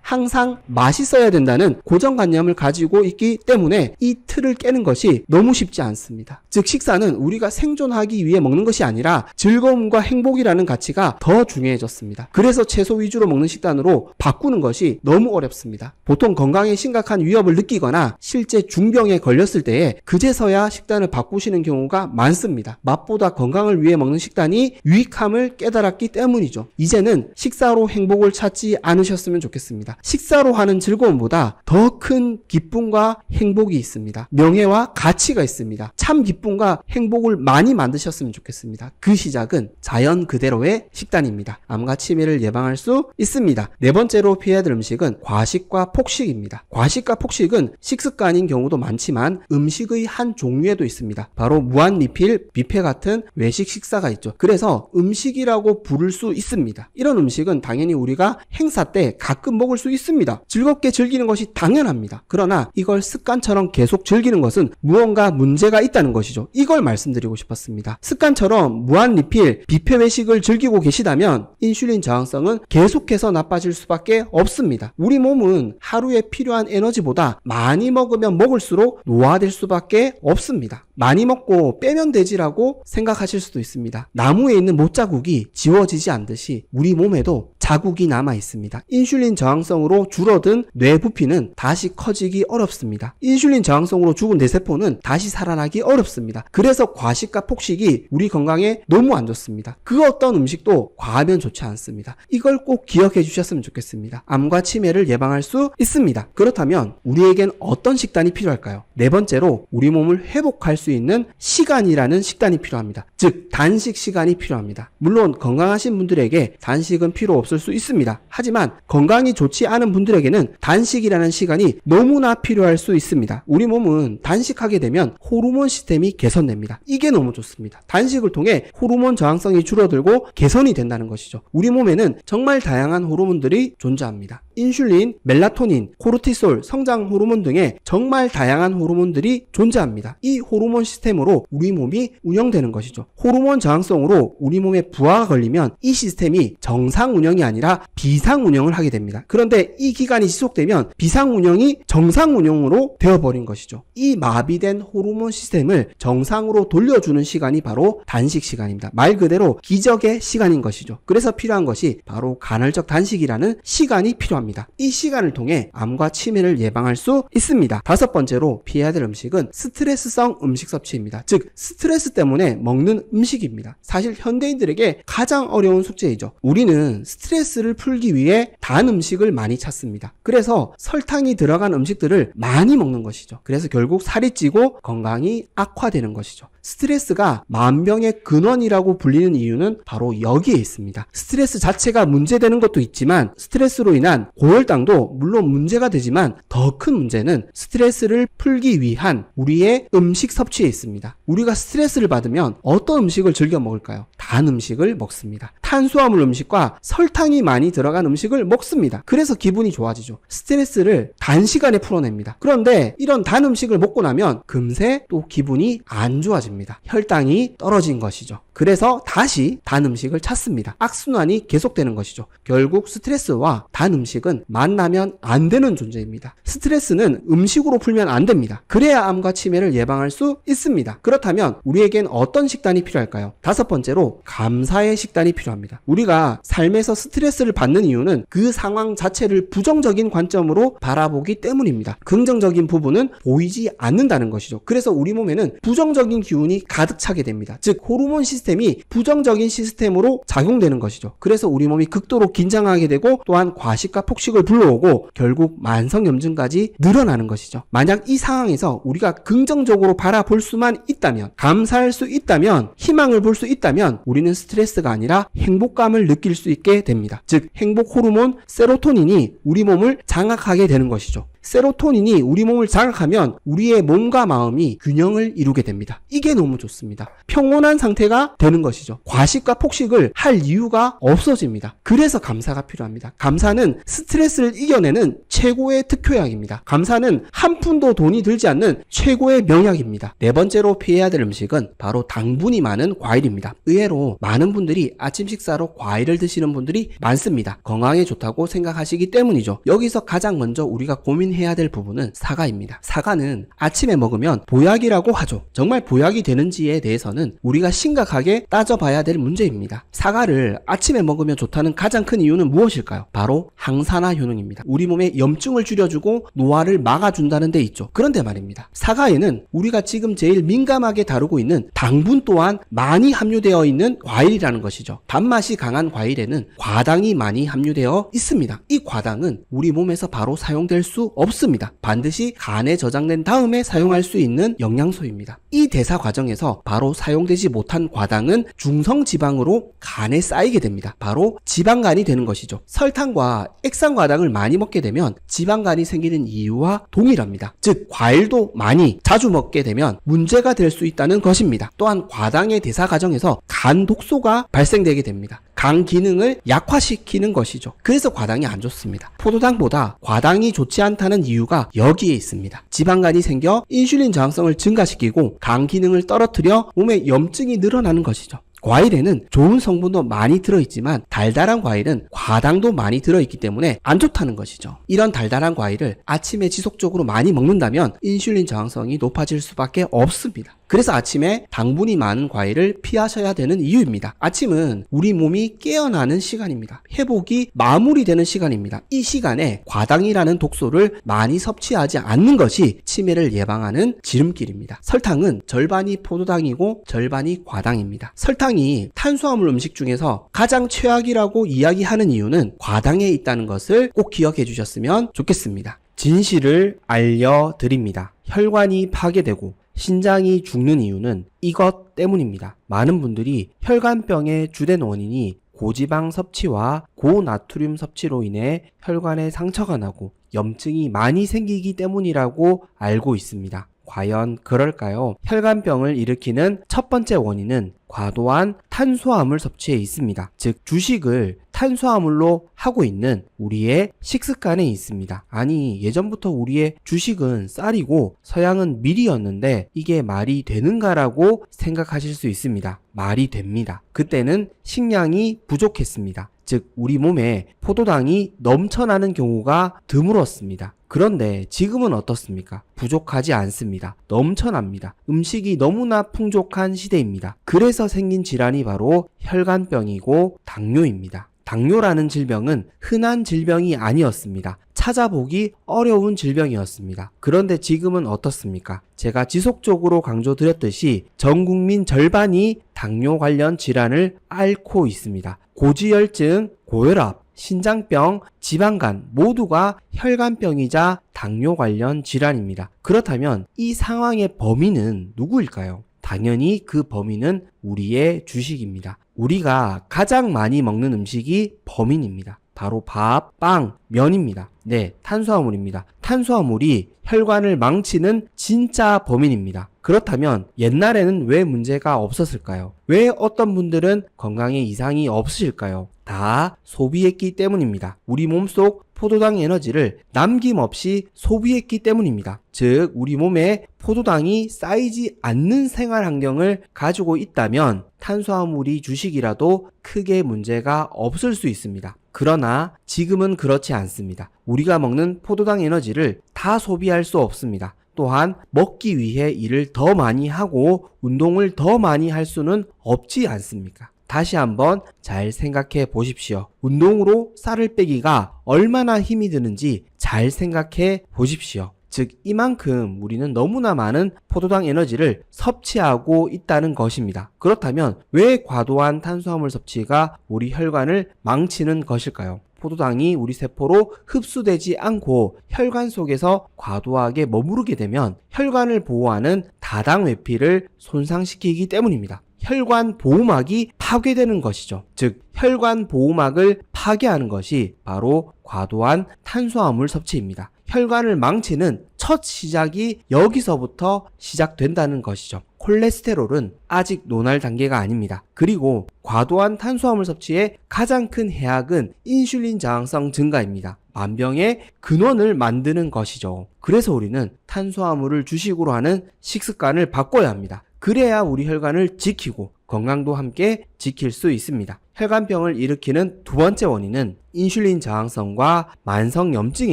항상 맛있어야 된다는 고정관념을 가지고 있기 때문에 이 틀을 깨는 것이 너무 쉽지 않습니다. 즉 식사는 우리가 생존하기 위해 먹는 것이 아니라 즐거움과 행복이라는 가치가 더 중요해졌습니다. 그래서 채소 위주로 먹는 식단으로 바꾸는 것이 너무 어렵습니다. 보통 건강에 심각한 위협을 느끼거나 실제 중병에 걸렸을 때에 그제서야 식단을 바꾸시는 경우가 많습니다. 맛보다 건강을 위해 먹는 식단이 유익함을 깨달았기 때문이죠. 이제는 식사로 행복을 찾지 않으셨으면 좋겠습니다. 식사로 하는 즐거움보다 더 큰 기쁨과 행복이 있습니다. 명예와 가치가 있습니다. 참 기쁨과 행복을 많이 만드셨으면 좋겠습니다. 그 시작은 자연 그대로의 식단입니다. 암과 치매를 예방할 수 있습니다. 네 번째로 피해야 될 음식은 과식과 폭식입니다. 과식과 폭식은 식습관인 경우도 많지만 음식의 한 종류에도 있습니다. 바로 무한리필, 뷔페 같은 외식 식사가 있죠. 그래서 음식이라고 부를 수 있습니다. 이런 음식은 당연히 우리가 행사 때 가끔 먹을 수 있습니다. 즐겁게 즐기는 것이 당연합니다. 그러나 이걸 습관처럼 계속 즐기는 것은 무언가 문제가 있다는 것이죠. 이걸 말씀드리고 싶었습니다. 습관처럼 무한리필, 뷔페 외식을 즐기고 계시다면 인슐린 저항성은 계속해서 나빠질 수밖에 없습니다. 우리 몸은 하루에 필요한 에너지보다 많이 먹으면 먹을수록 노화될 수밖에 없습니다. 많이 먹고 빼면 되지라고 생각하실 수도 있습니다. 나무에 있는 못자국이 지워지지 않듯이 우리 몸에도 자국이 남아 있습니다. 인슐린 저항성으로 줄어든 뇌 부피는 다시 커지기 어렵습니다. 인슐린 저항성으로 죽은 뇌세포는 다시 살아나기 어렵습니다. 그래서 과식과 폭식이 우리 건강에 너무 안 좋습니다. 그 어떤 음식도 과하면 좋지 않습니다. 이걸 꼭 기억해 주셨으면 좋겠습니다. 암과 치매를 예방할 수 있습니다. 그렇다면 우리에겐 어떤 식단이 필요할까요? 네 번째로 우리 몸을 회복할 수 있는 시간이라는 식단이 필요합니다. 즉 단식 시간이 필요합니다. 물론 건강하신 분들에게 단식은 필요 없을 수 있습니다. 하지만 건강이 좋지 않은 분들에게는 단식이라는 시간이 너무나 필요할 수 있습니다. 우리 몸은 단식하게 되면 호르몬 시스템이 개선됩니다. 이게 너무 좋습니다. 단식을 통해 호르몬 저항성이 줄어들고 개선이 된다는 것이죠. 우리 몸에는 정말 다양한 호르몬들이 존재합니다. 인슐린, 멜라토닌, 코르티솔, 성장 호르몬 등의 몸에 정말 다양한 호르몬들이 존재합니다. 이 호르몬 시스템으로 우리 몸이 운영되는 것이죠. 호르몬 저항성으로 우리 몸에 부하가 걸리면 이 시스템이 정상 운영이 아니라 비상 운영을 하게 됩니다. 그런데 이 기간이 지속되면 비상 운영이 정상 운영으로 되어버린 것이죠. 이 마비된 호르몬 시스템을 정상으로 돌려주는 시간이 바로 단식 시간입니다. 말 그대로 기적의 시간인 것이죠. 그래서 필요한 것이 바로 간헐적 단식이라는 시간이 필요합니다. 이 시간을 통해 암과 치매를 예방할 수 있습니다. 다섯 번째로 피해야 될 음식은 스트레스성 음식 섭취입니다. 즉 스트레스 때문에 먹는 음식입니다. 사실 현대인들에게 가장 어려운 숙제이죠. 우리는 스트레스를 풀기 위해 단 음식을 많이 찾습니다. 그래서 설탕이 들어간 음식들을 많이 먹는 것이죠. 그래서 결국 살이 찌고 건강이 악화되는 것이죠. 스트레스가 만병의 근원이라고 불리는 이유는 바로 여기에 있습니다. 스트레스 자체가 문제되는 것도 있지만 스트레스로 인한 고혈당도 물론 문제가 되지만 더 큰 문제는 스트레스를 풀기 위한 우리의 음식 섭취에 있습니다. 우리가 스트레스를 받으면 어떤 음식을 즐겨 먹을까요? 단 음식을 먹습니다. 탄수화물 음식과 설탕이 많이 들어간 음식을 먹습니다. 그래서 기분이 좋아지죠. 스트레스를 단시간에 풀어냅니다. 그런데 이런 단 음식을 먹고 나면 금세 또 기분이 안 좋아집니다. 혈당이 떨어진 것이죠. 그래서 다시 단 음식을 찾습니다. 악순환이 계속되는 것이죠. 결국 스트레스와 단 음식은 만나면 안 되는 존재입니다. 스트레스는 음식으로 풀면 안 됩니다. 그래야 암과 치매를 예방할 수 있습니다. 그렇다면 우리에겐 어떤 식단이 필요할까요? 다섯 번째로 감사의 식단이 필요합니다. 우리가 삶에서 스트레스를 받는 이유는 그 상황 자체를 부정적인 관점으로 바라보기 때문입니다. 긍정적인 부분은 보이지 않는다는 것이죠. 그래서 우리 몸에는 부정적인 기운이 가득 차게 됩니다. 즉 호르몬 시스템이 부정적인 시스템으로 작용되는 것이죠. 그래서 우리 몸이 극도로 긴장하게 되고 또한 과식과 폭식을 불러오고 결국 만성염증까지 늘어나는 것이죠. 만약 이 상황에서 우리가 긍정적으로 바라볼 수만 있다면, 감사할 수 있다면, 희망을 볼 수 있다면 우리는 스트레스가 아니라 행복감을 느낄 수 있게 됩니다. 즉 행복 호르몬 세로토닌이 우리 몸을 장악하게 되는 것이죠. 세로토닌이 우리 몸을 장악하면 우리의 몸과 마음이 균형을 이루게 됩니다. 이게 너무 좋습니다. 평온한 상태가 되는 것이죠. 과식과 폭식을 할 이유가 없어집니다. 그래서 감사가 필요합니다. 감사는 스트레스를 이겨내는 최고의 특효약입니다. 감사는 한 푼도 돈이 들지 않는 최고의 명약입니다. 네 번째로 피해야 될 음식은 바로 당분이 많은 과일입니다. 의외로 많은 분들이 아침 식사로 과일을 드시는 분들이 많습니다. 건강에 좋다고 생각하시기 때문이죠. 여기서 가장 먼저 우리가 고민해야 될 부분은 사과입니다. 사과는 아침에 먹으면 보약이라고 하죠. 정말 보약이 되는지에 대해서는 우리가 심각하게 따져봐야 될 문제입니다. 사과를 아침에 먹으면 좋다는 가장 큰 이유는 무엇일까요? 바로 항산화 효능입니다. 우리 몸에 염증을 줄여주고 노화를 막아준다는 데 있죠. 그런데 말입니다. 사과에는 우리가 지금 제일 민감하게 다루고 있는 당분 또한 많이 함유되어 있는 과일이라는 것이죠. 단맛이 강한 과일에는 과당이 많이 함유되어 있습니다. 이 과당은 우리 몸에서 바로 사용될 수 없습니다. 반드시 간에 저장된 다음에 사용할 수 있는 영양소입니다. 이 대사 과정에서 바로 사용되지 못한 과당은 중성지방으로 간에 쌓이게 됩니다. 바로 지방간이 되는 것이죠. 설탕과 액상과당을 많이 먹게 되면 지방간이 생기는 이유와 동일합니다. 즉 과일도 많이 자주 먹게 되면 문제가 될 수 있다는 것입니다. 또한 과당의 대사 과정에서 간 독소가 발생되게 됩니다. 간 기능을 약화시키는 것이죠. 그래서 과당이 안 좋습니다. 포도당보다 과당이 좋지 않다는 이유가 여기에 있습니다. 지방간이 생겨 인슐린 저항성을 증가시키고 간 기능을 떨어뜨려 몸에 염증이 늘어나는 것이죠. 과일에는 좋은 성분도 많이 들어있지만 달달한 과일은 과당도 많이 들어있기 때문에 안 좋다는 것이죠. 이런 달달한 과일을 아침에 지속적으로 많이 먹는다면 인슐린 저항성이 높아질 수밖에 없습니다. 그래서 아침에 당분이 많은 과일을 피하셔야 되는 이유입니다. 아침은 우리 몸이 깨어나는 시간입니다. 회복이 마무리되는 시간입니다. 이 시간에 과당이라는 독소를 많이 섭취하지 않는 것이 치매를 예방하는 지름길입니다. 설탕은 절반이 포도당이고 절반이 과당입니다. 설탕이 탄수화물 음식 중에서 가장 최악이라고 이야기하는 이유는 과당에 있다는 것을 꼭 기억해 주셨으면 좋겠습니다. 진실을 알려드립니다. 혈관이 파괴되고 신장이 죽는 이유는 이것 때문입니다. 많은 분들이 혈관병의 주된 원인이 고지방 섭취와 고나트륨 섭취로 인해 혈관에 상처가 나고 염증이 많이 생기기 때문이라고 알고 있습니다. 과연 그럴까요? 혈관병을 일으키는 첫 번째 원인은 과도한 탄수화물 섭취에 있습니다. 즉 주식을 탄수화물로 하고 있는 우리의 식습관에 있습니다. 아니, 예전부터 우리의 주식은 쌀이고 서양은 밀이었는데 이게 말이 되는가라고 생각하실 수 있습니다. 말이 됩니다. 그때는 식량이 부족했습니다. 즉 우리 몸에 포도당이 넘쳐나는 경우가 드물었습니다. 그런데 지금은 어떻습니까? 부족하지 않습니다. 넘쳐납니다. 음식이 너무나 풍족한 시대입니다. 그래서 생긴 질환이 바로 혈관병이고 당뇨입니다. 당뇨라는 질병은 흔한 질병이 아니었습니다. 찾아보기 어려운 질병이었습니다. 그런데 지금은 어떻습니까? 제가 지속적으로 강조드렸듯이 전 국민 절반이 당뇨 관련 질환을 앓고 있습니다. 고지혈증, 고혈압, 신장병, 지방간 모두가 혈관병이자 당뇨 관련 질환입니다. 그렇다면 이 상황의 범인은 누구일까요? 당연히 그 범인은 우리의 주식입니다. 우리가 가장 많이 먹는 음식이 범인입니다. 바로 밥, 빵, 면입니다. 네, 탄수화물입니다. 탄수화물이 혈관을 망치는 진짜 범인입니다. 그렇다면 옛날에는 왜 문제가 없었을까요? 왜 어떤 분들은 건강에 이상이 없으실까요? 다 소비했기 때문입니다. 우리 몸속 포도당 에너지를 남김없이 소비했기 때문입니다. 즉 우리 몸에 포도당이 쌓이지 않는 생활 환경을 가지고 있다면 탄수화물이 주식이라도 크게 문제가 없을 수 있습니다. 그러나 지금은 그렇지 않습니다. 우리가 먹는 포도당 에너지를 다 소비할 수 없습니다. 또한 먹기 위해 일을 더 많이 하고 운동을 더 많이 할 수는 없지 않습니까? 다시 한번 잘 생각해 보십시오. 운동으로 쌀을 빼기가 얼마나 힘이 드는지 잘 생각해 보십시오. 즉 이만큼 우리는 너무나 많은 포도당 에너지를 섭취하고 있다는 것입니다. 그렇다면 왜 과도한 탄수화물 섭취가 우리 혈관을 망치는 것일까요? 포도당이 우리 세포로 흡수되지 않고 혈관 속에서 과도하게 머무르게 되면 혈관을 보호하는 다당 외피를 손상시키기 때문입니다. 혈관 보호막이 파괴되는 것이죠. 즉 혈관 보호막을 파괴하는 것이 바로 과도한 탄수화물 섭취입니다. 혈관을 망치는 첫 시작이 여기서부터 시작된다는 것이죠. 콜레스테롤은 아직 논할 단계가 아닙니다. 그리고 과도한 탄수화물 섭취의 가장 큰 해악은 인슐린 저항성 증가입니다. 만병의 근원을 만드는 것이죠. 그래서 우리는 탄수화물을 주식으로 하는 식습관을 바꿔야 합니다. 그래야 우리 혈관을 지키고 건강도 함께 지킬 수 있습니다. 혈관병을 일으키는 두 번째 원인은 인슐린 저항성과 만성염증에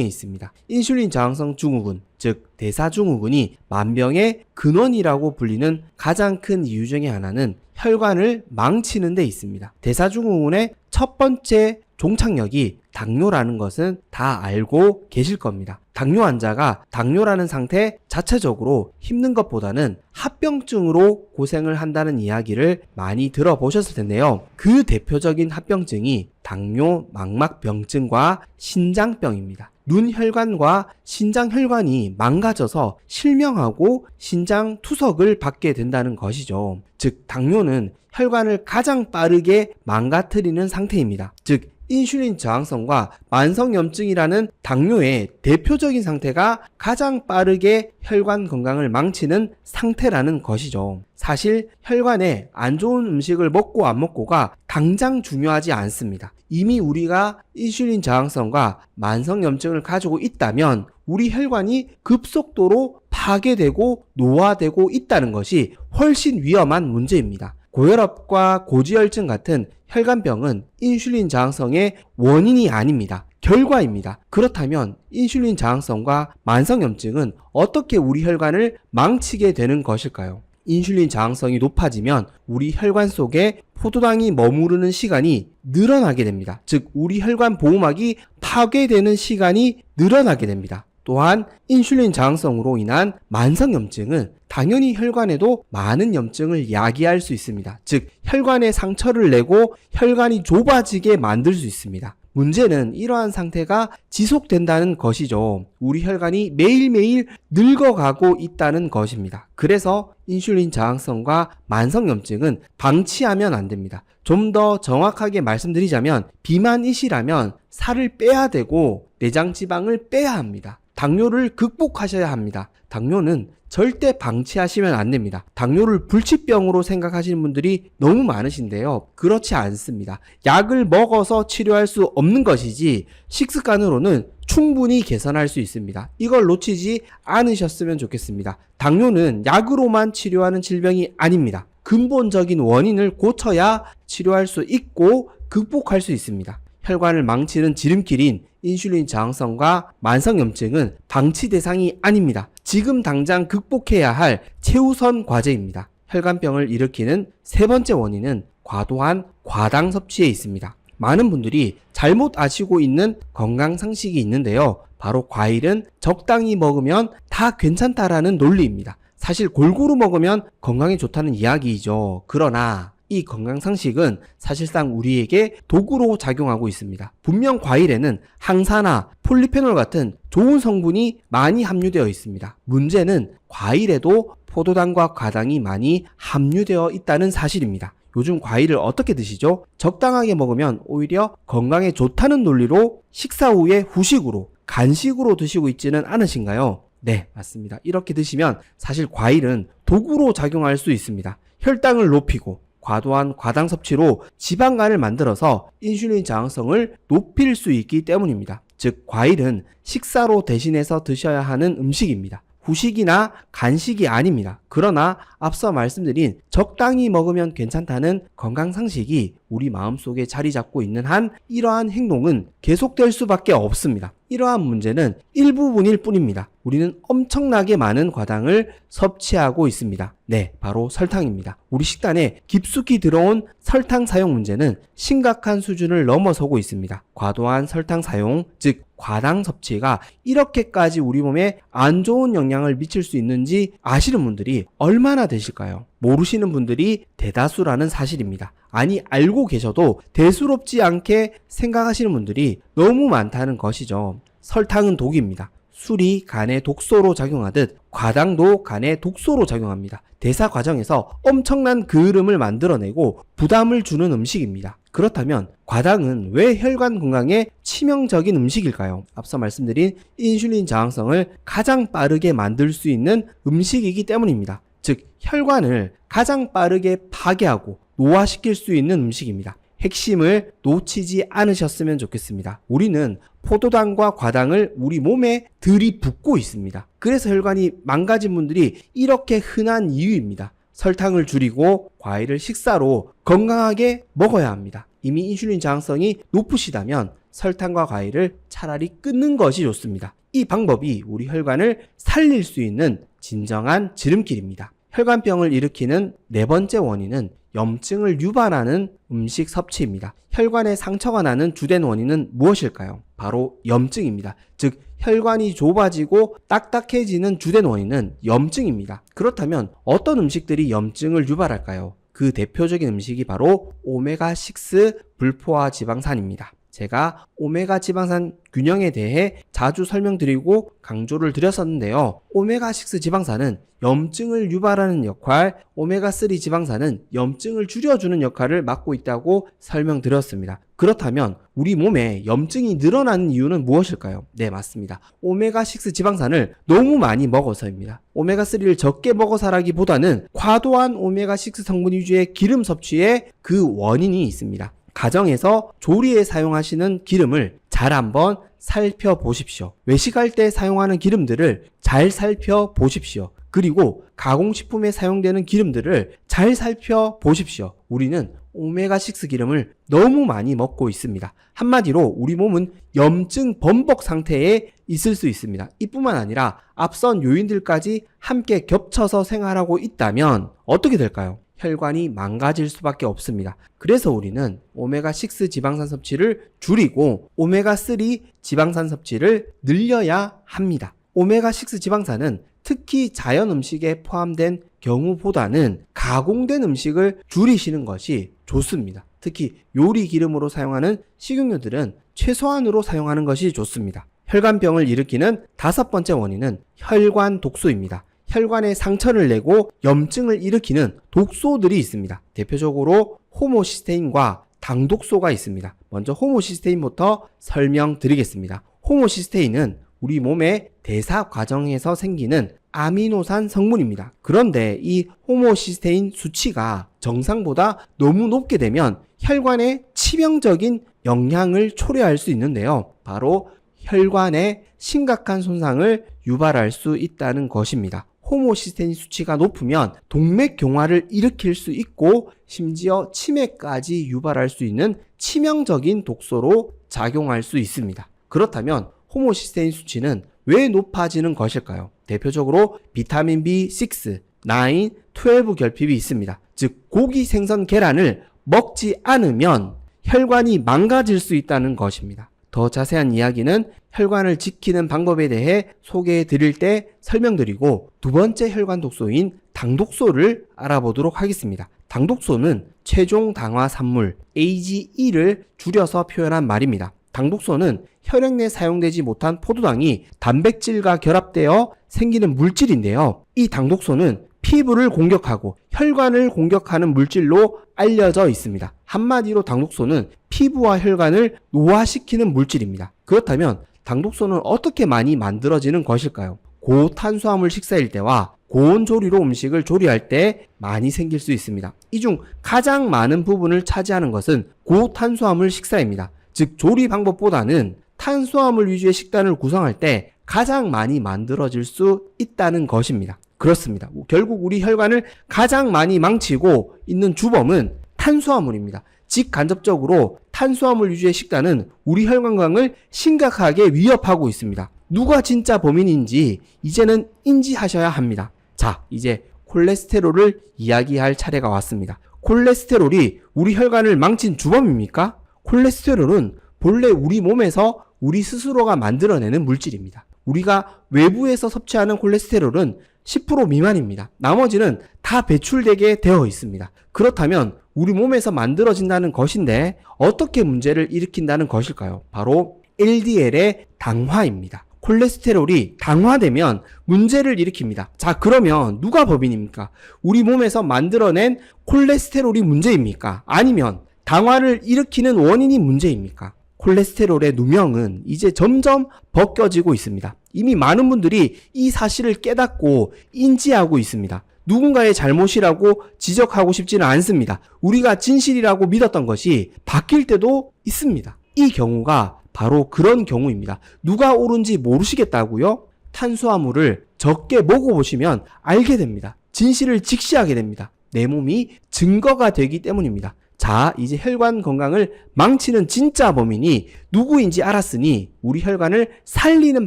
있습니다. 인슐린 저항성 증후군, 즉 대사증후군이 만병의 근원이라고 불리는 가장 큰 이유 중에 하나는 혈관을 망치는 데 있습니다. 대사증후군의 첫 번째 종착역이 당뇨라는 것은 다 알고 계실 겁니다. 당뇨 환자가 당뇨라는 상태 자체적으로 힘든 것보다는 합병증으로 고생을 한다는 이야기를 많이 들어보셨을 텐데요. 그 대표적인 합병증이 당뇨 망막병증과 신장병입니다. 눈 혈관과 신장 혈관이 망가져서 실명하고 신장 투석을 받게 된다는 것이죠. 즉 당뇨는 혈관을 가장 빠르게 망가뜨리는 상태입니다. 즉 인슐린 저항성과 만성염증이라는 당뇨의 대표적인 상태가 가장 빠르게 혈관 건강을 망치는 상태라는 것이죠. 사실 혈관에 안 좋은 음식을 먹고 안 먹고가 당장 중요하지 않습니다. 이미 우리가 인슐린 저항성과 만성염증을 가지고 있다면 우리 혈관이 급속도로 파괴되고 노화되고 있다는 것이 훨씬 위험한 문제입니다. 고혈압과 고지혈증 같은 혈관병은 인슐린 저항성의 원인이 아닙니다. 결과입니다. 그렇다면 인슐린 저항성과 만성염증은 어떻게 우리 혈관을 망치게 되는 것일까요? 인슐린 저항성이 높아지면 우리 혈관 속에 포도당이 머무르는 시간이 늘어나게 됩니다. 즉 우리 혈관 보호막이 파괴되는 시간이 늘어나게 됩니다. 또한 인슐린 저항성으로 인한 만성염증은 당연히 혈관에도 많은 염증을 야기할 수 있습니다. 즉 혈관에 상처를 내고 혈관이 좁아지게 만들 수 있습니다. 문제는 이러한 상태가 지속된다는 것이죠. 우리 혈관이 매일매일 늙어가고 있다는 것입니다. 그래서 인슐린 저항성과 만성염증은 방치하면 안 됩니다. 좀 더 정확하게 말씀드리자면 비만이시라면 살을 빼야 되고 내장 지방을 빼야 합니다. 당뇨를 극복하셔야 합니다. 당뇨는 절대 방치하시면 안 됩니다. 당뇨를 불치병으로 생각하시는 분들이 너무 많으신데요. 그렇지 않습니다. 약을 먹어서 치료할 수 없는 것이지 식습관으로는 충분히 개선할 수 있습니다. 이걸 놓치지 않으셨으면 좋겠습니다. 당뇨는 약으로만 치료하는 질병이 아닙니다. 근본적인 원인을 고쳐야 치료할 수 있고 극복할 수 있습니다. 혈관을 망치는 지름길인 인슐린 저항성과 만성염증은 방치 대상이 아닙니다. 지금 당장 극복해야 할 최우선 과제입니다. 혈관병을 일으키는 세 번째 원인은 과도한 과당 섭취에 있습니다. 많은 분들이 잘못 아시고 있는 건강 상식이 있는데요. 바로 과일은 적당히 먹으면 다 괜찮다라는 논리입니다. 사실 골고루 먹으면 건강에 좋다는 이야기이죠. 그러나 이 건강 상식은 사실상 우리에게 도구로 작용하고 있습니다. 분명 과일에는 항산화, 폴리페놀 같은 좋은 성분이 많이 함유되어 있습니다. 문제는 과일에도 포도당과 과당이 많이 함유되어 있다는 사실입니다. 요즘 과일을 어떻게 드시죠? 적당하게 먹으면 오히려 건강에 좋다는 논리로 식사 후에 후식으로, 간식으로 드시고 있지는 않으신가요? 네, 맞습니다. 이렇게 드시면 사실 과일은 도구로 작용할 수 있습니다. 혈당을 높이고 과도한 과당 섭취로 지방간을 만들어서 인슐린 저항성을 높일 수 있기 때문입니다. 즉, 과일은 식사로 대신해서 드셔야 하는 음식입니다. 후식이나 간식이 아닙니다. 그러나 앞서 말씀드린 적당히 먹으면 괜찮다는 건강 상식이 우리 마음속에 자리 잡고 있는 한 이러한 행동은 계속될 수밖에 없습니다. 이러한 문제는 일부분일 뿐입니다. 우리는 엄청나게 많은 과당을 섭취하고 있습니다. 네, 바로 설탕입니다. 우리 식단에 깊숙이 들어온 설탕 사용 문제는 심각한 수준을 넘어서고 있습니다. 과도한 설탕 사용, 즉 과당 섭취가 이렇게까지 우리 몸에 안 좋은 영향을 미칠 수 있는지 아시는 분들이 얼마나 되실까요? 모르시는 분들이 대다수라는 사실입니다. 아니, 알고 계셔도 대수롭지 않게 생각하시는 분들이 너무 많다는 것이죠. 설탕은 독입니다. 술이 간에 독소로 작용하듯 과당도 간에 독소로 작용합니다. 대사 과정에서 엄청난 그을음을 만들어내고 부담을 주는 음식입니다. 그렇다면 과당은 왜 혈관 건강에 치명적인 음식일까요? 앞서 말씀드린 인슐린 저항성을 가장 빠르게 만들 수 있는 음식이기 때문입니다. 즉, 혈관을 가장 빠르게 파괴하고 노화시킬 수 있는 음식입니다. 핵심을 놓치지 않으셨으면 좋겠습니다. 우리는 포도당과 과당을 우리 몸에 들이붓고 있습니다. 그래서 혈관이 망가진 분들이 이렇게 흔한 이유입니다. 설탕을 줄이고 과일을 식사로 건강하게 먹어야 합니다. 이미 인슐린 저항성이 높으시다면 설탕과 과일을 차라리 끊는 것이 좋습니다. 이 방법이 우리 혈관을 살릴 수 있는 진정한 지름길입니다. 혈관병을 일으키는 네 번째 원인은 염증을 유발하는 음식 섭취입니다. 혈관에 상처가 나는 주된 원인은 무엇일까요? 바로 염증입니다. 즉, 혈관이 좁아지고 딱딱해지는 주된 원인은 염증입니다. 그렇다면 어떤 음식들이 염증을 유발할까요? 그 대표적인 음식이 바로 오메가6 불포화 지방산입니다. 제가 오메가 지방산 균형에 대해 자주 설명드리고 강조를 드렸었는데요. 오메가6 지방산은 염증을 유발하는 역할, 오메가3 지방산은 염증을 줄여주는 역할을 맡고 있다고 설명드렸습니다. 그렇다면 우리 몸에 염증이 늘어나는 이유는 무엇일까요? 네, 맞습니다. 오메가6 지방산을 너무 많이 먹어서입니다. 오메가3를 적게 먹어서라기보다는 과도한 오메가6 성분 위주의 기름 섭취에 그 원인이 있습니다. 가정에서 조리에 사용하시는 기름을 잘 한번 살펴보십시오. 외식할 때 사용하는 기름들을 잘 살펴보십시오. 그리고 가공식품에 사용되는 기름들을 잘 살펴보십시오. 우리는 오메가6 기름을 너무 많이 먹고 있습니다. 한마디로 우리 몸은 염증 범벅 상태에 있을 수 있습니다. 이뿐만 아니라 앞선 요인들까지 함께 겹쳐서 생활하고 있다면 어떻게 될까요? 혈관이 망가질 수밖에 없습니다. 그래서 우리는 오메가6 지방산 섭취를 줄이고 오메가3 지방산 섭취를 늘려야 합니다. 오메가6 지방산은 특히 자연 음식에 포함된 경우보다는 가공된 음식을 줄이시는 것이 좋습니다. 특히 요리 기름으로 사용하는 식용유들은 최소한으로 사용하는 것이 좋습니다. 혈관병을 일으키는 다섯 번째 원인은 혈관 독소입니다. 혈관에 상처를 내고 염증을 일으키는 독소들이 있습니다. 대표적으로 호모시스테인과 당독소가 있습니다. 먼저 호모시스테인부터 설명드리겠습니다. 호모시스테인은 우리 몸의 대사 과정에서 생기는 아미노산 성분입니다. 그런데 이 호모시스테인 수치가 정상보다 너무 높게 되면 혈관에 치명적인 영향을 초래할 수 있는데요. 바로 혈관에 심각한 손상을 유발할 수 있다는 것입니다. 호모시스테인 수치가 높으면 동맥경화를 일으킬 수 있고 심지어 치매까지 유발할 수 있는 치명적인 독소로 작용할 수 있습니다. 그렇다면 호모시스테인 수치는 왜 높아지는 것일까요? 대표적으로 비타민 B6, 9, 12 결핍이 있습니다. 즉 고기, 생선, 계란을 먹지 않으면 혈관이 망가질 수 있다는 것입니다. 더 자세한 이야기는 혈관을 지키는 방법에 대해 소개해 드릴 때 설명드리고 두 번째 혈관 독소인 당독소를 알아보도록 하겠습니다. 당독소는 최종 당화 산물 AGE를 줄여서 표현한 말입니다. 당독소는 혈액 내 사용되지 못한 포도당이 단백질과 결합되어 생기는 물질인데요. 이 당독소는 피부를 공격하고 혈관을 공격하는 물질로 알려져 있습니다. 한마디로 당독소는 피부와 혈관을 노화시키는 물질입니다. 그렇다면 당독소는 어떻게 많이 만들어지는 것일까요? 고탄수화물 식사일 때와 고온 조리로 음식을 조리할 때 많이 생길 수 있습니다. 이 중 가장 많은 부분을 차지하는 것은 고탄수화물 식사입니다. 즉 조리 방법보다는 탄수화물 위주의 식단을 구성할 때 가장 많이 만들어질 수 있다는 것입니다. 그렇습니다. 결국 우리 혈관을 가장 많이 망치고 있는 주범은 탄수화물입니다. 직간접적으로 탄수화물 위주의 식단은 우리 혈관 건강을 심각하게 위협하고 있습니다. 누가 진짜 범인인지 이제는 인지하셔야 합니다. 자, 이제 콜레스테롤을 이야기할 차례가 왔습니다. 콜레스테롤이 우리 혈관을 망친 주범입니까? 콜레스테롤은 본래 우리 몸에서 우리 스스로가 만들어내는 물질입니다. 우리가 외부에서 섭취하는 콜레스테롤은 10% 미만입니다. 나머지는 다 배출되게 되어 있습니다. 그렇다면 우리 몸에서 만들어진다는 것인데 어떻게 문제를 일으킨다는 것일까요? 바로 LDL의 당화입니다. 콜레스테롤이 당화되면 문제를 일으킵니다. 자, 그러면 누가 법인입니까? 우리 몸에서 만들어낸 콜레스테롤이 문제입니까? 아니면 당화를 일으키는 원인이 문제입니까? 콜레스테롤의 누명은 이제 점점 벗겨지고 있습니다. 이미 많은 분들이 이 사실을 깨닫고 인지하고 있습니다. 누군가의 잘못이라고 지적하고 싶지는 않습니다. 우리가 진실이라고 믿었던 것이 바뀔 때도 있습니다. 이 경우가 바로 그런 경우입니다. 누가 옳은지 모르시겠다고요? 탄수화물을 적게 먹어보시면 알게 됩니다. 진실을 직시하게 됩니다. 내 몸이 증거가 되기 때문입니다. 자, 이제 혈관 건강을 망치는 진짜 범인이 누구인지 알았으니 우리 혈관을 살리는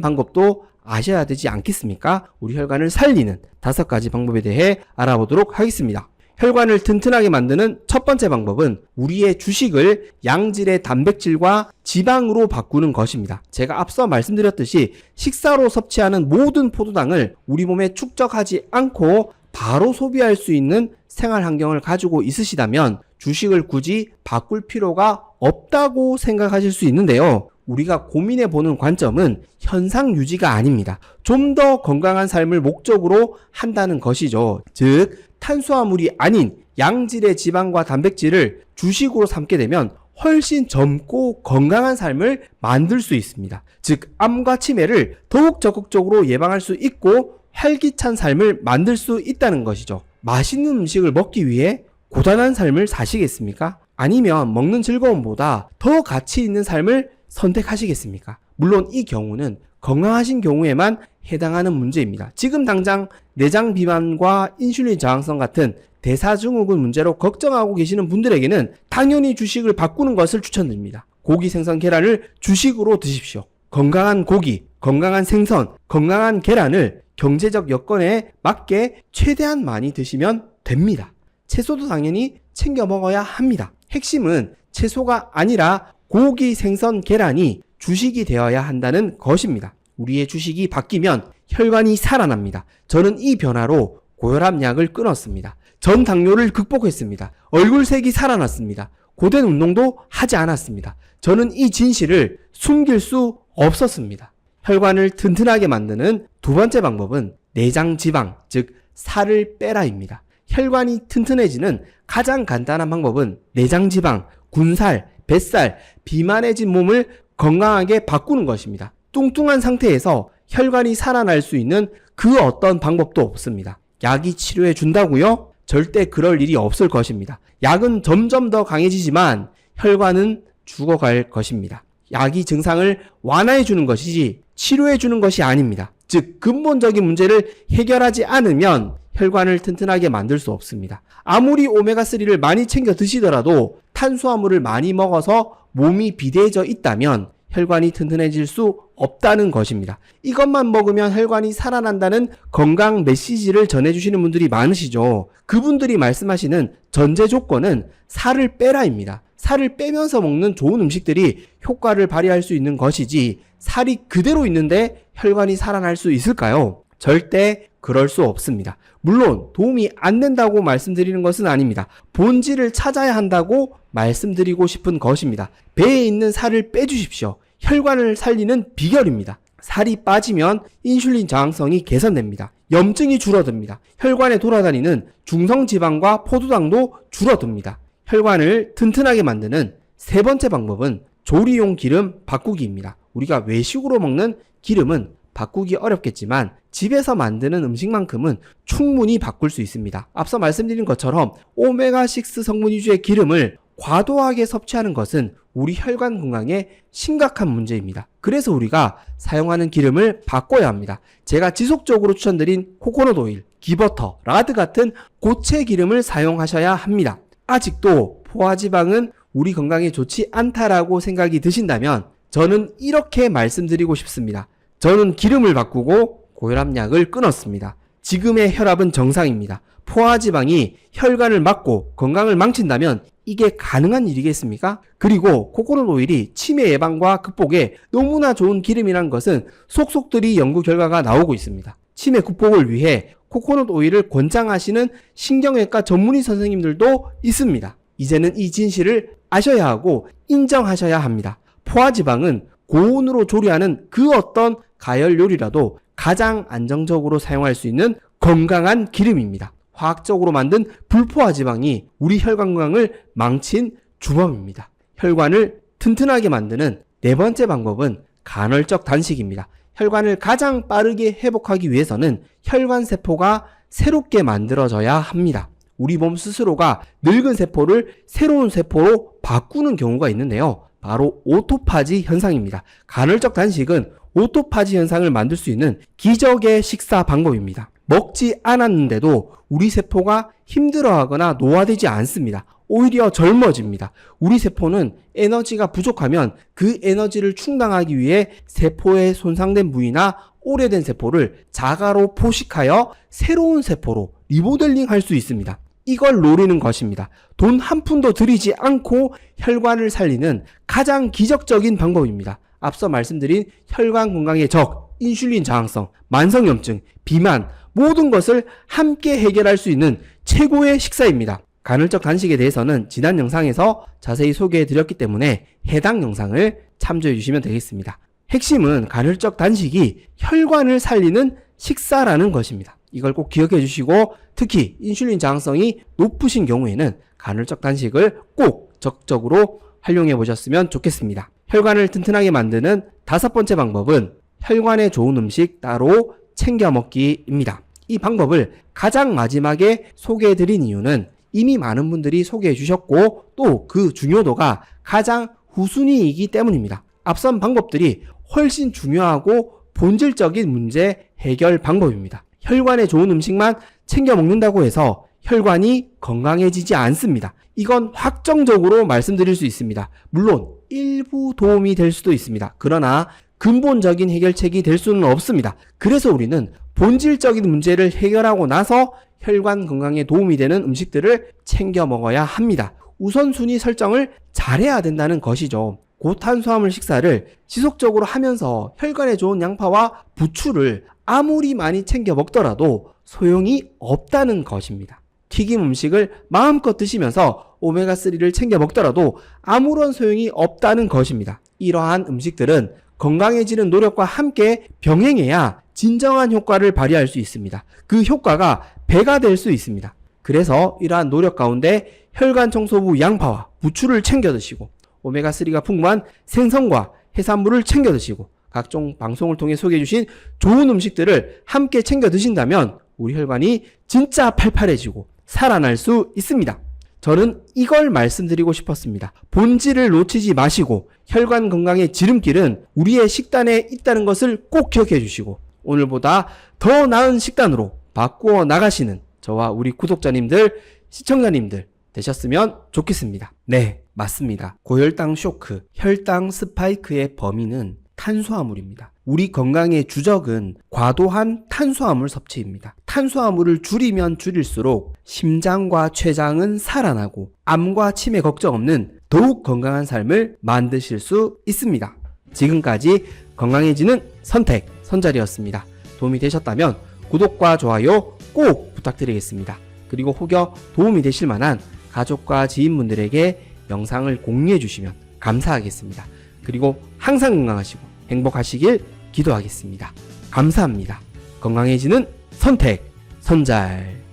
방법도 아셔야 되지 않겠습니까? 우리 혈관을 살리는 5가지 방법에 대해 알아보도록 하겠습니다. 혈관을 튼튼하게 만드는 첫 번째 방법은 우리의 주식을 양질의 단백질과 지방으로 바꾸는 것입니다. 제가 앞서 말씀드렸듯이 식사로 섭취하는 모든 포도당을 우리 몸에 축적하지 않고 바로 소비할 수 있는 생활 환경을 가지고 있으시다면 주식을 굳이 바꿀 필요가 없다고 생각하실 수 있는데요. 우리가 고민해 보는 관점은 현상 유지가 아닙니다. 좀 더 건강한 삶을 목적으로 한다는 것이죠. 즉 탄수화물이 아닌 양질의 지방과 단백질을 주식으로 삼게 되면 훨씬 젊고 건강한 삶을 만들 수 있습니다. 즉 암과 치매를 더욱 적극적으로 예방할 수 있고 활기찬 삶을 만들 수 있다는 것이죠. 맛있는 음식을 먹기 위해 고단한 삶을 사시겠습니까? 아니면 먹는 즐거움보다 더 가치 있는 삶을 선택하시겠습니까? 물론 이 경우는 건강하신 경우에만 해당하는 문제입니다. 지금 당장 내장 비만과 인슐린 저항성 같은 대사증후군 문제로 걱정하고 계시는 분들에게는 당연히 주식을 바꾸는 것을 추천드립니다. 고기, 생선, 계란을 주식으로 드십시오. 건강한 고기, 건강한 생선, 건강한 계란을 경제적 여건에 맞게 최대한 많이 드시면 됩니다. 채소도 당연히 챙겨 먹어야 합니다. 핵심은 채소가 아니라 고기, 생선, 계란이 주식이 되어야 한다는 것입니다. 우리의 주식이 바뀌면 혈관이 살아납니다. 저는 이 변화로 고혈압 약을 끊었습니다. 전 당뇨를 극복했습니다. 얼굴색이 살아났습니다. 고된 운동도 하지 않았습니다. 저는 이 진실을 숨길 수 없었습니다. 혈관을 튼튼하게 만드는 두 번째 방법은 내장 지방, 즉 살을 빼라입니다. 혈관이 튼튼해지는 가장 간단한 방법은 내장 지방, 군살, 뱃살, 비만해진 몸을 건강하게 바꾸는 것입니다. 뚱뚱한 상태에서 혈관이 살아날 수 있는 그 어떤 방법도 없습니다. 약이 치료해 준다고요? 절대 그럴 일이 없을 것입니다. 약은 점점 더 강해지지만 혈관은 죽어갈 것입니다. 약이 증상을 완화해 주는 것이지 치료해 주는 것이 아닙니다. 즉 근본적인 문제를 해결하지 않으면 혈관을 튼튼하게 만들 수 없습니다. 아무리 오메가3를 많이 챙겨 드시더라도 탄수화물을 많이 먹어서 몸이 비대해져 있다면 혈관이 튼튼해질 수 없다는 것입니다. 이것만 먹으면 혈관이 살아난다는 건강 메시지를 전해주시는 분들이 많으시죠. 그분들이 말씀하시는 전제 조건은 살을 빼라입니다. 살을 빼면서 먹는 좋은 음식들이 효과를 발휘할 수 있는 것이지 살이 그대로 있는데 혈관이 살아날 수 있을까요? 절대 그럴 수 없습니다. 물론 도움이 안 된다고 말씀드리는 것은 아닙니다. 본질을 찾아야 한다고 말씀드리고 싶은 것입니다. 배에 있는 살을 빼주십시오. 혈관을 살리는 비결입니다. 살이 빠지면 인슐린 저항성이 개선됩니다. 염증이 줄어듭니다. 혈관에 돌아다니는 중성지방과 포도당도 줄어듭니다. 혈관을 튼튼하게 만드는 세 번째 방법은 조리용 기름 바꾸기입니다. 우리가 외식으로 먹는 기름은 바꾸기 어렵겠지만 집에서 만드는 음식만큼은 충분히 바꿀 수 있습니다. 앞서 말씀드린 것처럼 오메가6 성분 위주의 기름을 과도하게 섭취하는 것은 우리 혈관 건강에 심각한 문제입니다. 그래서 우리가 사용하는 기름을 바꿔야 합니다. 제가 지속적으로 추천드린 코코넛 오일, 기버터, 라드 같은 고체 기름을 사용하셔야 합니다. 아직도 포화지방은 우리 건강에 좋지 않다라고 생각이 드신다면 저는 이렇게 말씀드리고 싶습니다. 저는 기름을 바꾸고 고혈압약을 끊었습니다. 지금의 혈압은 정상입니다. 포화지방이 혈관을 막고 건강을 망친다면 이게 가능한 일이겠습니까? 그리고 코코넛 오일이 치매 예방과 극복에 너무나 좋은 기름이라는 것은 속속들이 연구 결과가 나오고 있습니다. 치매 극복을 위해 코코넛 오일을 권장하시는 신경외과 전문의 선생님들도 있습니다. 이제는 이 진실을 아셔야 하고 인정하셔야 합니다. 포화지방은 고온으로 조리하는 그 어떤 가열 요리라도 가장 안정적으로 사용할 수 있는 건강한 기름입니다. 화학적으로 만든 불포화지방이 우리 혈관 건강을 망친 주범입니다. 혈관을 튼튼하게 만드는 네 번째 방법은 간헐적 단식입니다. 혈관을 가장 빠르게 회복하기 위해서는 혈관 세포가 새롭게 만들어져야 합니다. 우리 몸 스스로가 늙은 세포를 새로운 세포로 바꾸는 경우가 있는데요. 바로 오토파지 현상입니다. 간헐적 단식은 오토파지 현상을 만들 수 있는 기적의 식사 방법입니다. 먹지 않았는데도 우리 세포가 힘들어하거나 노화되지 않습니다. 오히려 젊어집니다. 우리 세포는 에너지가 부족하면 그 에너지를 충당하기 위해 세포의 손상된 부위나 오래된 세포를 자가로 포식하여 새로운 세포로 리모델링 할 수 있습니다. 이걸 노리는 것입니다. 돈 한 푼도 들이지 않고 혈관을 살리는 가장 기적적인 방법입니다. 앞서 말씀드린 혈관 건강의 적, 인슐린 저항성, 만성염증, 비만 모든 것을 함께 해결할 수 있는 최고의 식사입니다. 간헐적 단식에 대해서는 지난 영상에서 자세히 소개해 드렸기 때문에 해당 영상을 참조해 주시면 되겠습니다. 핵심은 간헐적 단식이 혈관을 살리는 식사라는 것입니다. 이걸 꼭 기억해 주시고 특히 인슐린 저항성이 높으신 경우에는 간헐적 단식을 꼭 적극적으로 활용해 보셨으면 좋겠습니다. 혈관을 튼튼하게 만드는 다섯 번째 방법은 혈관에 좋은 음식 따로 챙겨 먹기입니다. 이 방법을 가장 마지막에 소개해 드린 이유는 이미 많은 분들이 소개해 주셨고 또 그 중요도가 가장 후순위이기 때문입니다. 앞선 방법들이 훨씬 중요하고 본질적인 문제 해결 방법입니다. 혈관에 좋은 음식만 챙겨 먹는다고 해서 혈관이 건강해지지 않습니다. 이건 확정적으로 말씀드릴 수 있습니다. 물론 일부 도움이 될 수도 있습니다. 그러나 근본적인 해결책이 될 수는 없습니다. 그래서 우리는 본질적인 문제를 해결하고 나서 혈관 건강에 도움이 되는 음식들을 챙겨 먹어야 합니다. 우선순위 설정을 잘해야 된다는 것이죠. 고탄수화물 식사를 지속적으로 하면서 혈관에 좋은 양파와 부추를 아무리 많이 챙겨 먹더라도 소용이 없다는 것입니다. 튀김 음식을 마음껏 드시면서 오메가3를 챙겨 먹더라도 아무런 소용이 없다는 것입니다. 이러한 음식들은 건강해지는 노력과 함께 병행해야 진정한 효과를 발휘할 수 있습니다. 그 효과가 배가 될 수 있습니다. 그래서 이러한 노력 가운데 혈관 청소부 양파와 부추를 챙겨 드시고 오메가3가 풍부한 생선과 해산물을 챙겨 드시고 각종 방송을 통해 소개해주신 좋은 음식들을 함께 챙겨 드신다면 우리 혈관이 진짜 팔팔해지고 살아날 수 있습니다. 저는 이걸 말씀드리고 싶었습니다. 본질을 놓치지 마시고 혈관 건강의 지름길은 우리의 식단에 있다는 것을 꼭 기억해 주시고 오늘보다 더 나은 식단으로 바꾸어 나가시는 저와 우리 구독자님들, 시청자님들 되셨으면 좋겠습니다. 네, 맞습니다. 고혈당 쇼크, 혈당 스파이크의 범인은 탄수화물입니다. 우리 건강의 주적은 과도한 탄수화물 섭취입니다. 탄수화물을 줄이면 줄일수록 심장과 췌장은 살아나고 암과 치매 걱정 없는 더욱 건강한 삶을 만드실 수 있습니다. 지금까지 건강해지는 선택, 선잘이었습니다. 도움이 되셨다면 구독과 좋아요 꼭 부탁드리겠습니다. 그리고 혹여 도움이 되실 만한 가족과 지인분들에게 영상을 공유해 주시면 감사하겠습니다. 그리고 항상 건강하시고 행복하시길 기도하겠습니다. 감사합니다. 건강해지는 선택, 선잘.